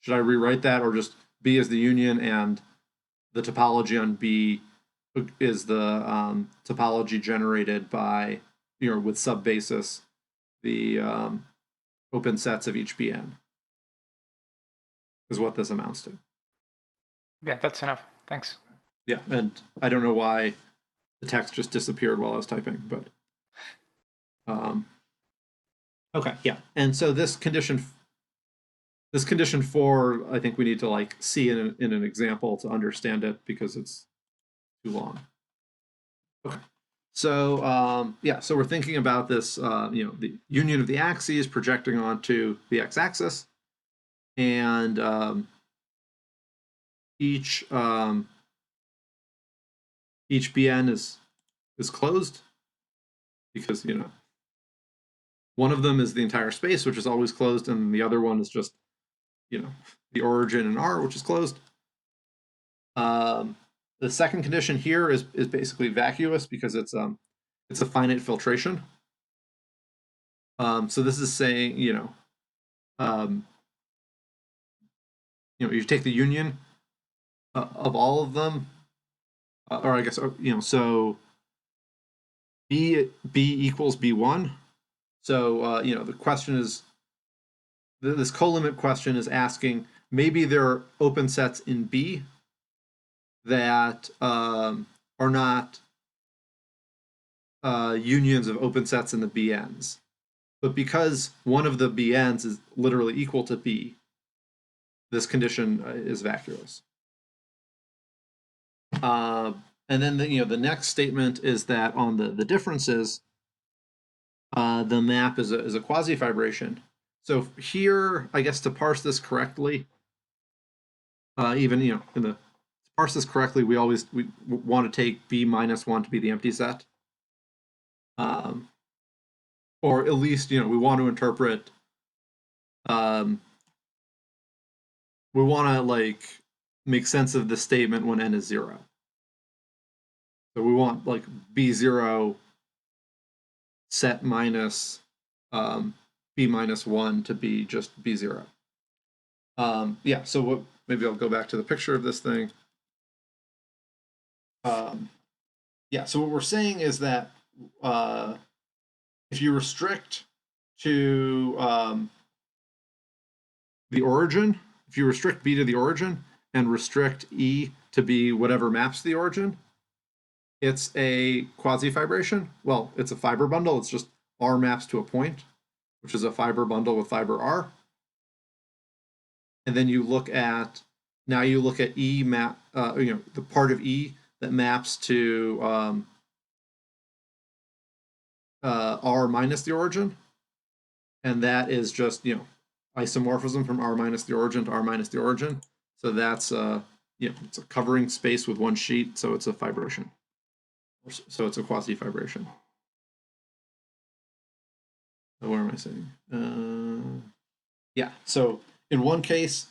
Should I rewrite that, or just B is the union and the topology on B is the topology generated by, with sub-basis, the open sets of each BN is what this amounts to. Yeah, that's enough. Thanks. Yeah, and I don't know why the text just disappeared while I was typing, but okay, yeah. And so this condition 4, I think we need to like see in an example to understand it because it's too long. Okay. So yeah, so we're thinking about this, the union of the axes projecting onto the x-axis, and each BN is closed because one of them is the entire space, which is always closed, and the other one is just the origin in R, which is closed. The second condition here is basically vacuous because it's a finite filtration. So this is saying, you take the union of all of them, or I guess so B equals B1. So the question is, this colimit question is asking, maybe there are open sets in B that are not unions of open sets in the BNs. But because one of the BNs is literally equal to B, this condition is vacuous. And then the next statement is that on the differences, the map is a quasi-fibration. So here, I guess to parse this correctly, even to parse this correctly, we want to take B-1 to be the empty set, or at least we want to interpret. We want to like make sense of the statement when n is 0. So we want like B0 set minus B-1 to be just B0. Yeah, so maybe I'll go back to the picture of this thing. Yeah, so what we're saying is that if you restrict to the origin, if you restrict B to the origin and restrict E to be whatever maps the origin, it's a quasi-fibration. Well, it's a fiber bundle. It's just R maps to a point, which is a fiber bundle with fiber R. And then you look at E map, the part of E that maps to R minus the origin, and that is just isomorphism from R minus the origin to R minus the origin. So that's it's a covering space with one sheet, so it's a fibration. So it's a quasi-fibration. So what am I saying? Yeah. So in one case,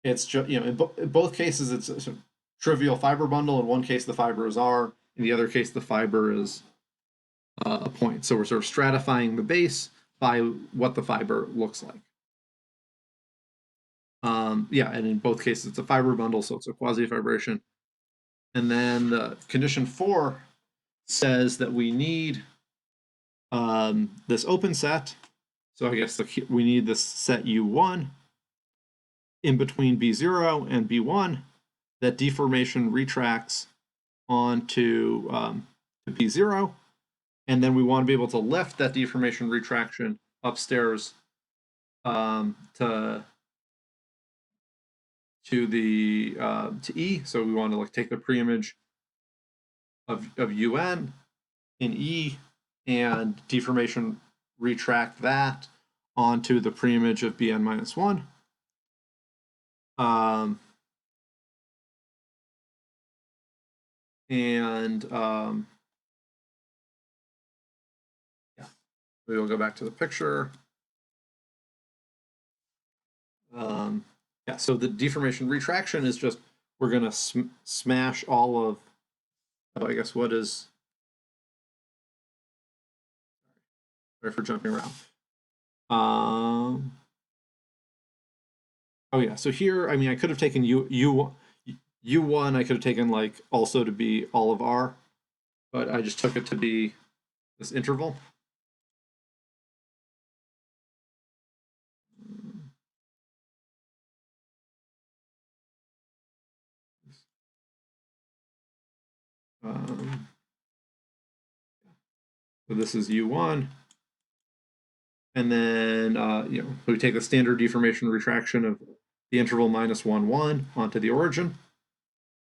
it's just in both cases it's a trivial fiber bundle. In one case, the fiber is R. In the other case, the fiber is a point. So we're sort of stratifying the base by what the fiber looks like. And in both cases, it's a fiber bundle, so it's a quasi-fibration. And then the condition 4 says that we need this open set. So I guess we need this set U1 in between B0 and B1 that deformation retracts onto to B0. And then we want to be able to lift that deformation retraction upstairs to E. So we want to take the preimage of UN in E and deformation retract that onto the preimage of Bn minus 1. We will go back to the picture. So the deformation retraction is just, we're going to smash all of, I guess what is, sorry for jumping around. So here, I mean, I could have taken U1, I could have taken also to be all of R, but I just took it to be this interval. So this is U1. And then, we take the standard deformation retraction of the interval minus 1, 1 onto the origin,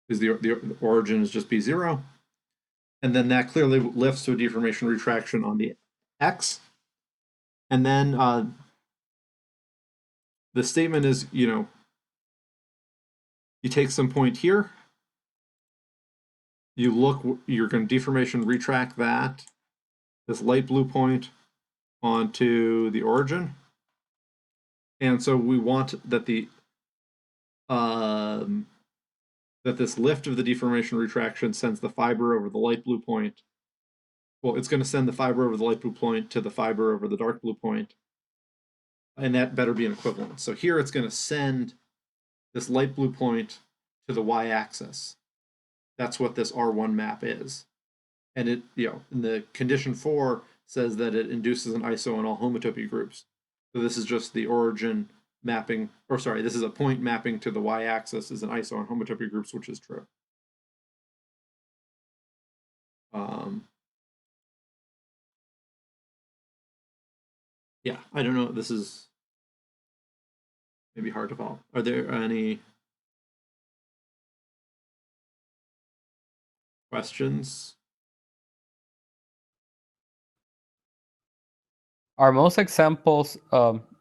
because the origin is just B0. And then that clearly lifts to a deformation retraction on the X. And then the statement is, you take some point here, you're going to deformation retract this light blue point onto the origin. And so we want that that this lift of the deformation retraction sends the fiber over the light blue point. Well, it's going to send the fiber over the light blue point to the fiber over the dark blue point. And that better be an equivalent. So here it's going to send this light blue point to the y-axis. That's what this R1 map is. And it, in the condition 4 says that it induces an iso in all homotopy groups. So this is just the origin mapping, this is a point mapping to the y-axis is an iso in homotopy groups, which is true. I don't know. This is maybe hard to follow. Are there any questions? Are most examples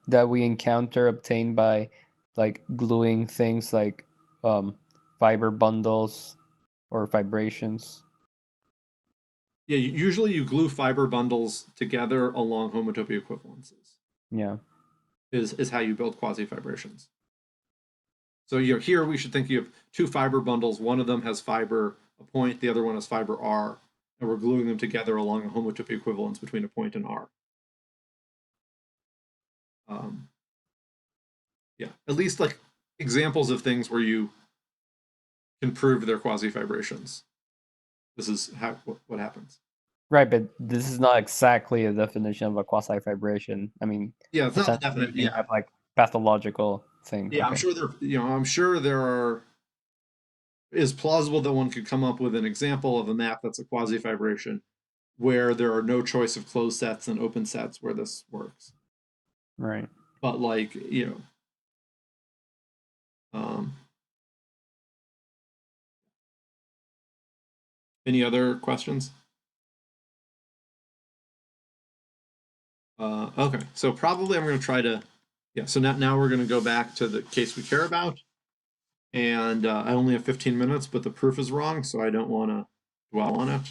that we encounter obtained by gluing things like fiber bundles or fibrations? Yeah, usually you glue fiber bundles together along homotopy equivalences. Yeah. Is how you build quasi-fibrations. So here we should think you have two fiber bundles. One of them has fiber a point, the other one has fiber R, and we're gluing them together along a homotopy equivalence between a point and R. At least examples of things where you can prove their quasi-fibrations. This is what happens. Right, but this is not exactly a definition of a quasi-fibration. I mean, it's not definite. You have pathological thing. Yeah, okay. I'm sure there is plausible that one could come up with an example of a map that's a quasi-fibration where there are no choice of closed sets and open sets where this works. Right. But any other questions? Okay, so probably I'm going to try to Yeah, so now we're going to go back to the case we care about. And I only have 15 minutes, but the proof is wrong, so I don't want to dwell on it.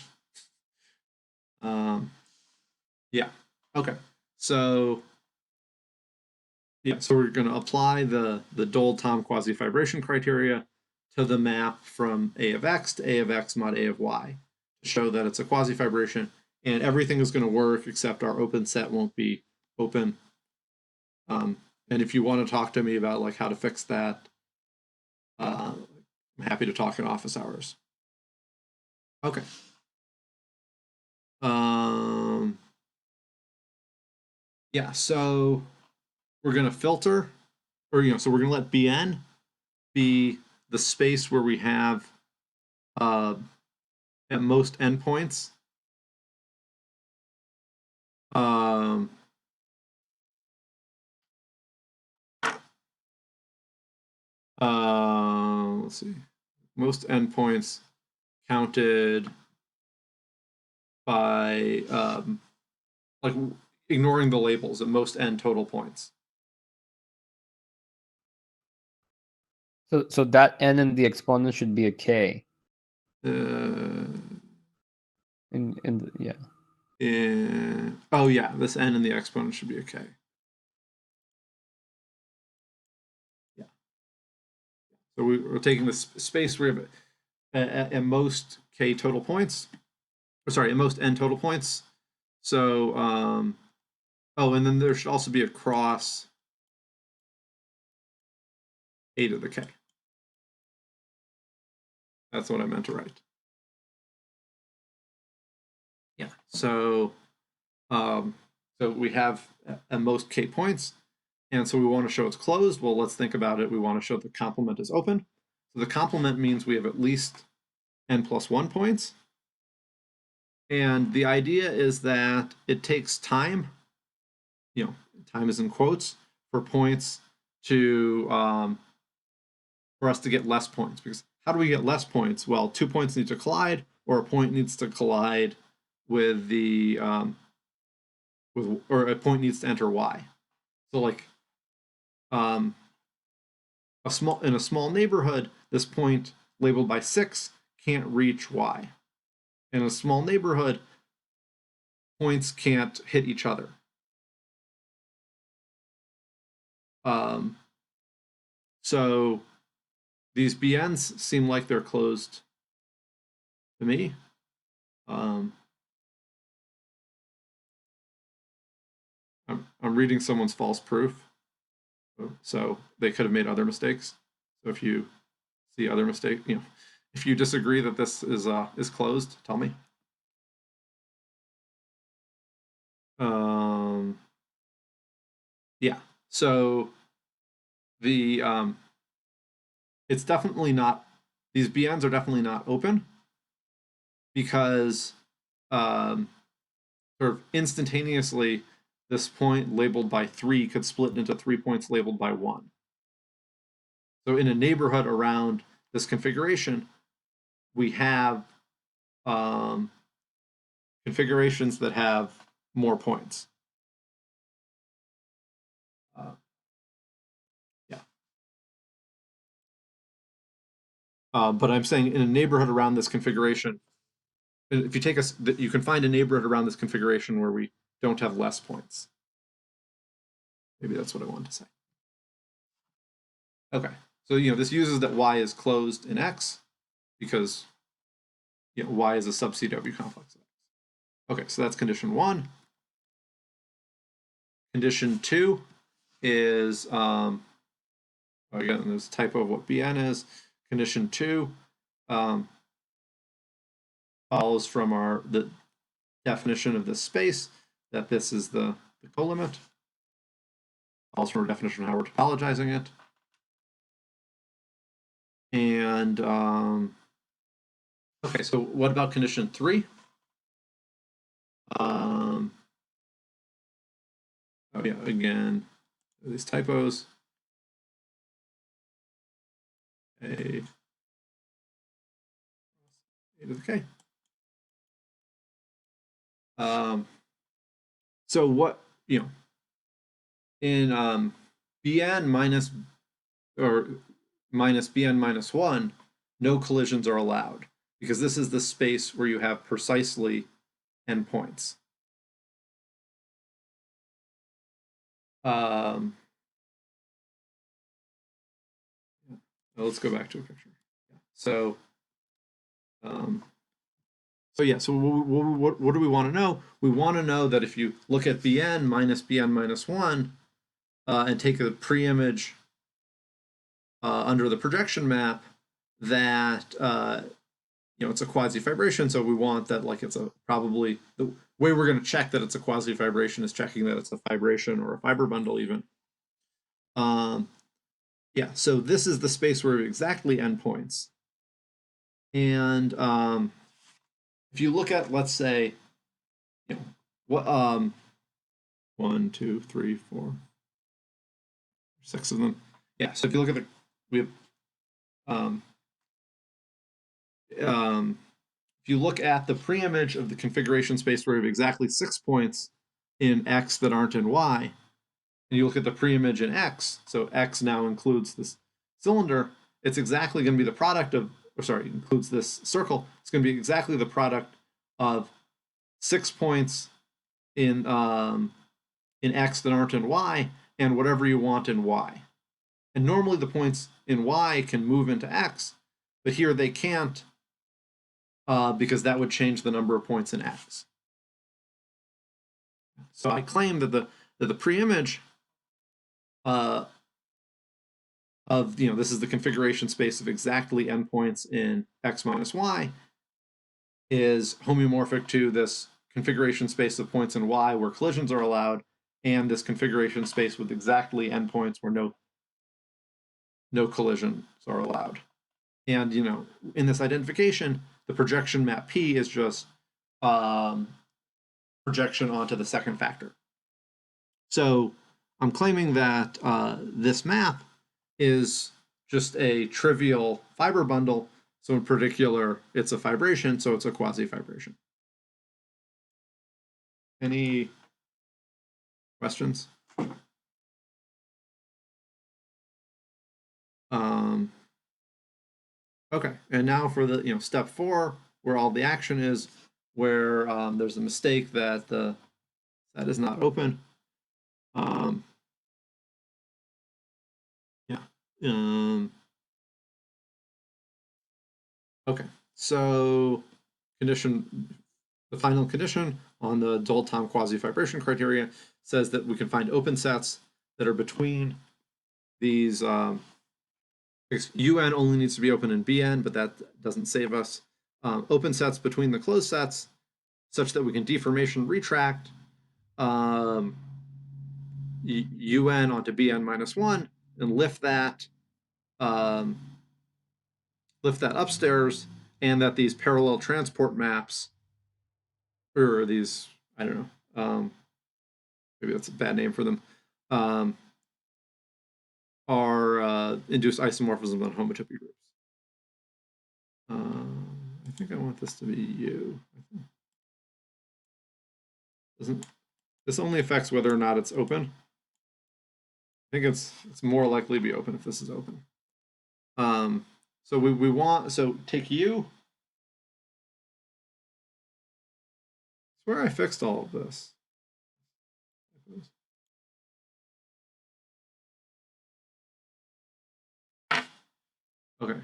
Yeah, okay. So, yeah, so we're going to apply the Dold-Thom quasi-fibration criteria to the map from A of x to A of x mod A of y to show that it's a quasi-fibration, and everything is going to work except our open set won't be open. And if you want to talk to me about like how to fix that, I'm happy to talk in office hours. Okay. Yeah, so we're going to filter, or, so we're going to let Bn be the space where we have at most endpoints. Let's see, most endpoints counted by like ignoring the labels at most n total points. So that n in the exponent should be a k. Oh yeah, this n in the exponent should be a k. Yeah. So we're taking this space where we have at most k total points. Or sorry, at most n total points. So oh, and then there should also be a cross a to the k. That's what I meant to write. Yeah. So so we have at most k points, and so we want to show it's closed. Well, let's think about it. We want to show the complement is open. So the complement means we have at least n plus 1 points. And the idea is that it takes time, time is in quotes, for points to for us to get less points. Because how do we get less points? Well, 2 points need to collide, or a point needs to collide with the or a point needs to enter y. So like in a small neighborhood, this point labeled by 6 can't reach y. In a small neighborhood, points can't hit each other. So these BNs seem like they're closed to me. I'm reading someone's false proof, so they could have made other mistakes. So if you see other mistakes, if you disagree that this is closed, tell me. Yeah. So the it's definitely not. These BNs are definitely not open because sort of instantaneously, this point labeled by 3 could split into 3 points labeled by 1. So in a neighborhood around this configuration, we have configurations that have more points. Yeah. But I'm saying in a neighborhood around this configuration, if you take you can find a neighborhood around this configuration where we don't have less points. Maybe that's what I wanted to say. Okay, so this uses that y is closed in X because y is a sub-CW complex of X. Okay, so that's condition 1. Condition 2 is again, there's a typo of what Bn is. Condition 2 follows from the definition of this space that this is the colimit. Follows from our definition of how we're topologizing it. And okay, so what about condition 3? Oh yeah, again, these typos. A to the K. So what in Bn minus Bn minus 1, no collisions are allowed, because this is the space where you have precisely endpoints. Let's go back to a picture. So, so what do we want to know? We want to know that if you look at Bn minus 1 and take a pre-image under the projection map, that it's a quasi-fibration. So we want that, like, it's a probably the way we're going to check that it's a quasi-fibration is checking that it's a fibration or a fiber bundle even. Yeah, so this is the space where exactly endpoints. And if you look at, let's say, what 1, 2, 3, 4, 6 of them. Yeah, so if you look at we have if you look at the pre-image of the configuration space where we have exactly 6 points in X that aren't in Y, and you look at the pre-image in X, so X now includes this cylinder, it's exactly going to be the product of, includes this circle, it's going to be exactly the product of 6 points in X that aren't in Y, and whatever you want in Y. And normally the points in Y can move into X, but here they can't, because that would change the number of points in X. So I claim that the pre-image of, this is the configuration space of exactly endpoints in X minus Y, is homeomorphic to this configuration space of points in Y where collisions are allowed, and this configuration space with exactly endpoints where no collisions are allowed. And in this identification, the projection map P is just projection onto the second factor. So I'm claiming that this map is just a trivial fiber bundle. So in particular, it's a fibration, so it's a quasi-fibration. Any questions? Okay, and now for the step 4, where all the action is, where there's a mistake that that is not open. Okay, so the final condition on the Dold-Thom quasi-fibration criteria says that we can find open sets that are between these. UN only needs to be open in Bn, but that doesn't save us. Open sets between the closed sets, such that we can deformation retract UN onto Bn minus 1 and lift that upstairs, and that these parallel transport maps, or these, I don't know, maybe that's a bad name for them, are induced isomorphisms on homotopy groups. I think I want this to be U. This only affects whether or not it's open. I think it's more likely to be open if this is open. So we want, so take U. I swear I fixed all of this. Okay.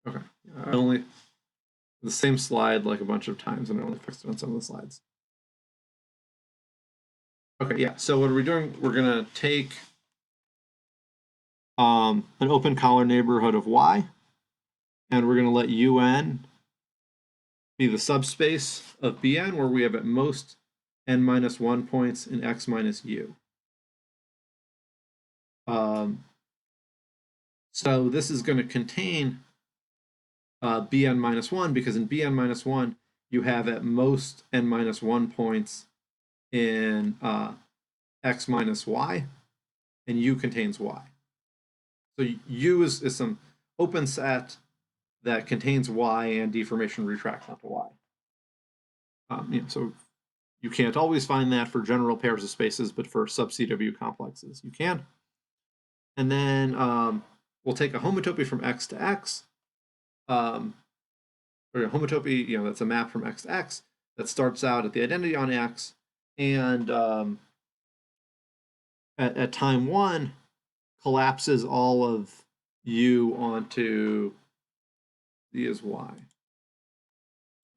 Okay. I only the same slide like a bunch of times, and I only fixed it on some of the slides. Okay, yeah. So what are we doing? We're gonna take an open collar neighborhood of Y, and we're gonna let UN be the subspace of Bn, where we have at most n minus 1 points in X minus U. So this is going to contain Bn minus 1, because in Bn minus 1, you have at most n minus 1 points in X minus Y, and U contains Y. So U is some open set that contains Y and deformation retracts onto Y. So You can't always find that for general pairs of spaces, but for sub-CW complexes, you can. And then we'll take a homotopy from X to X, or a homotopy, that's a map from X to X that starts out at the identity on X, and at time 1 collapses all of U onto Z is Y,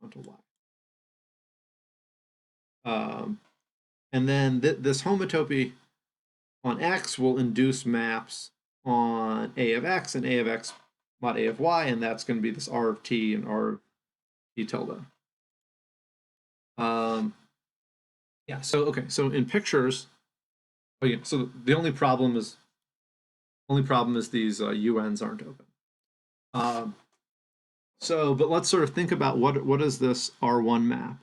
onto Y. And then this homotopy on X will induce maps on A of X and A of X mod A of Y, and that's going to be this R of T and R of T tilde. Yeah, so in pictures, so the only problem is these UNs aren't open. But let's sort of think about what is this R1 map.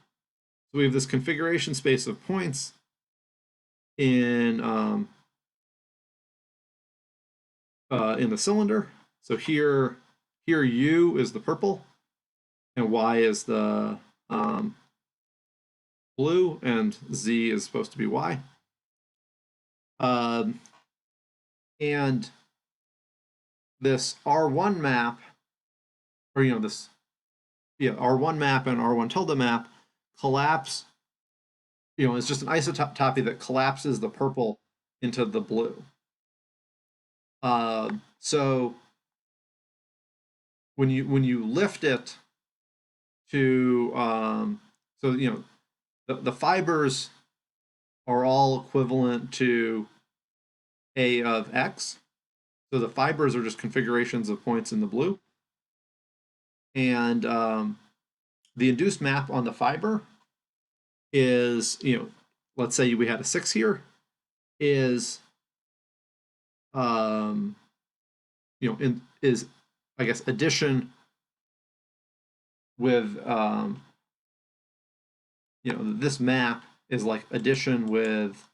So we have this configuration space of points in the cylinder. So here U is the purple, and Y is the blue, and Z is supposed to be Y. And this R1 map, or R1 map and R1 tilde map collapse. It's just an isotopy that collapses the purple into the blue. So when you lift it to the fibers are all equivalent to A of X. So the fibers are just configurations of points in the blue. And the induced map on the fiber is, let's say we had a 6 here, is is I guess addition with this map is like addition with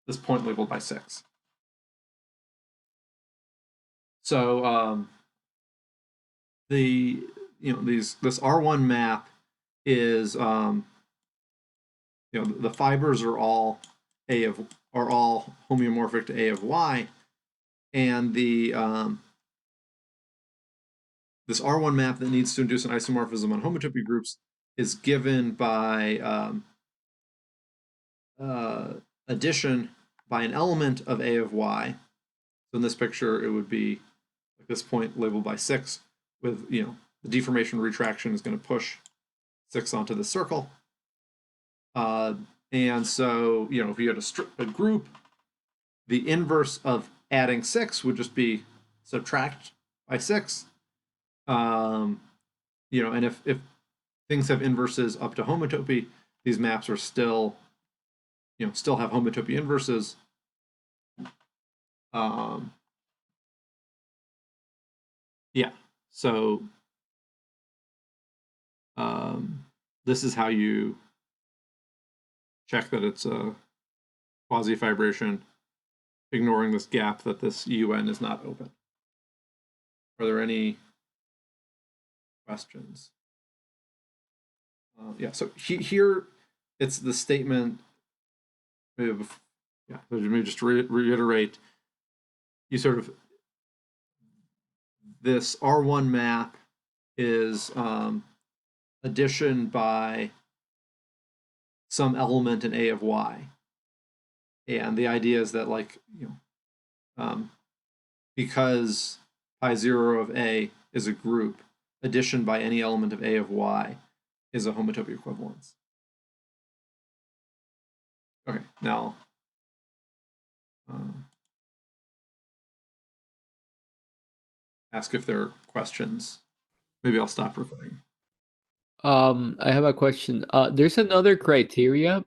this point labeled by 6. So this R1 map is the fibers are all homeomorphic to A of Y, and the this R1 map that needs to induce an isomorphism on homotopy groups is given by addition by an element of A of Y. So in this picture, it would be like this point labeled by 6 with, the deformation retraction is going to push 6 onto the circle. And so, if you had a group, the inverse of adding 6 would just be subtract by 6. And if things have inverses up to homotopy, these maps are still have homotopy inverses. Yeah, so this is how you check that it's a quasi-fibration, ignoring this gap that this UN is not open. Are there any questions? Yeah, so here it's the statement. Let me just reiterate. You sort of, this R1 map is addition by some element in A of Y. And the idea is that, because pi 0 of A is a group, addition by any element of A of Y is a homotopy equivalence. Okay, now ask if there are questions. Maybe I'll stop recording. I have a question. There's another criteria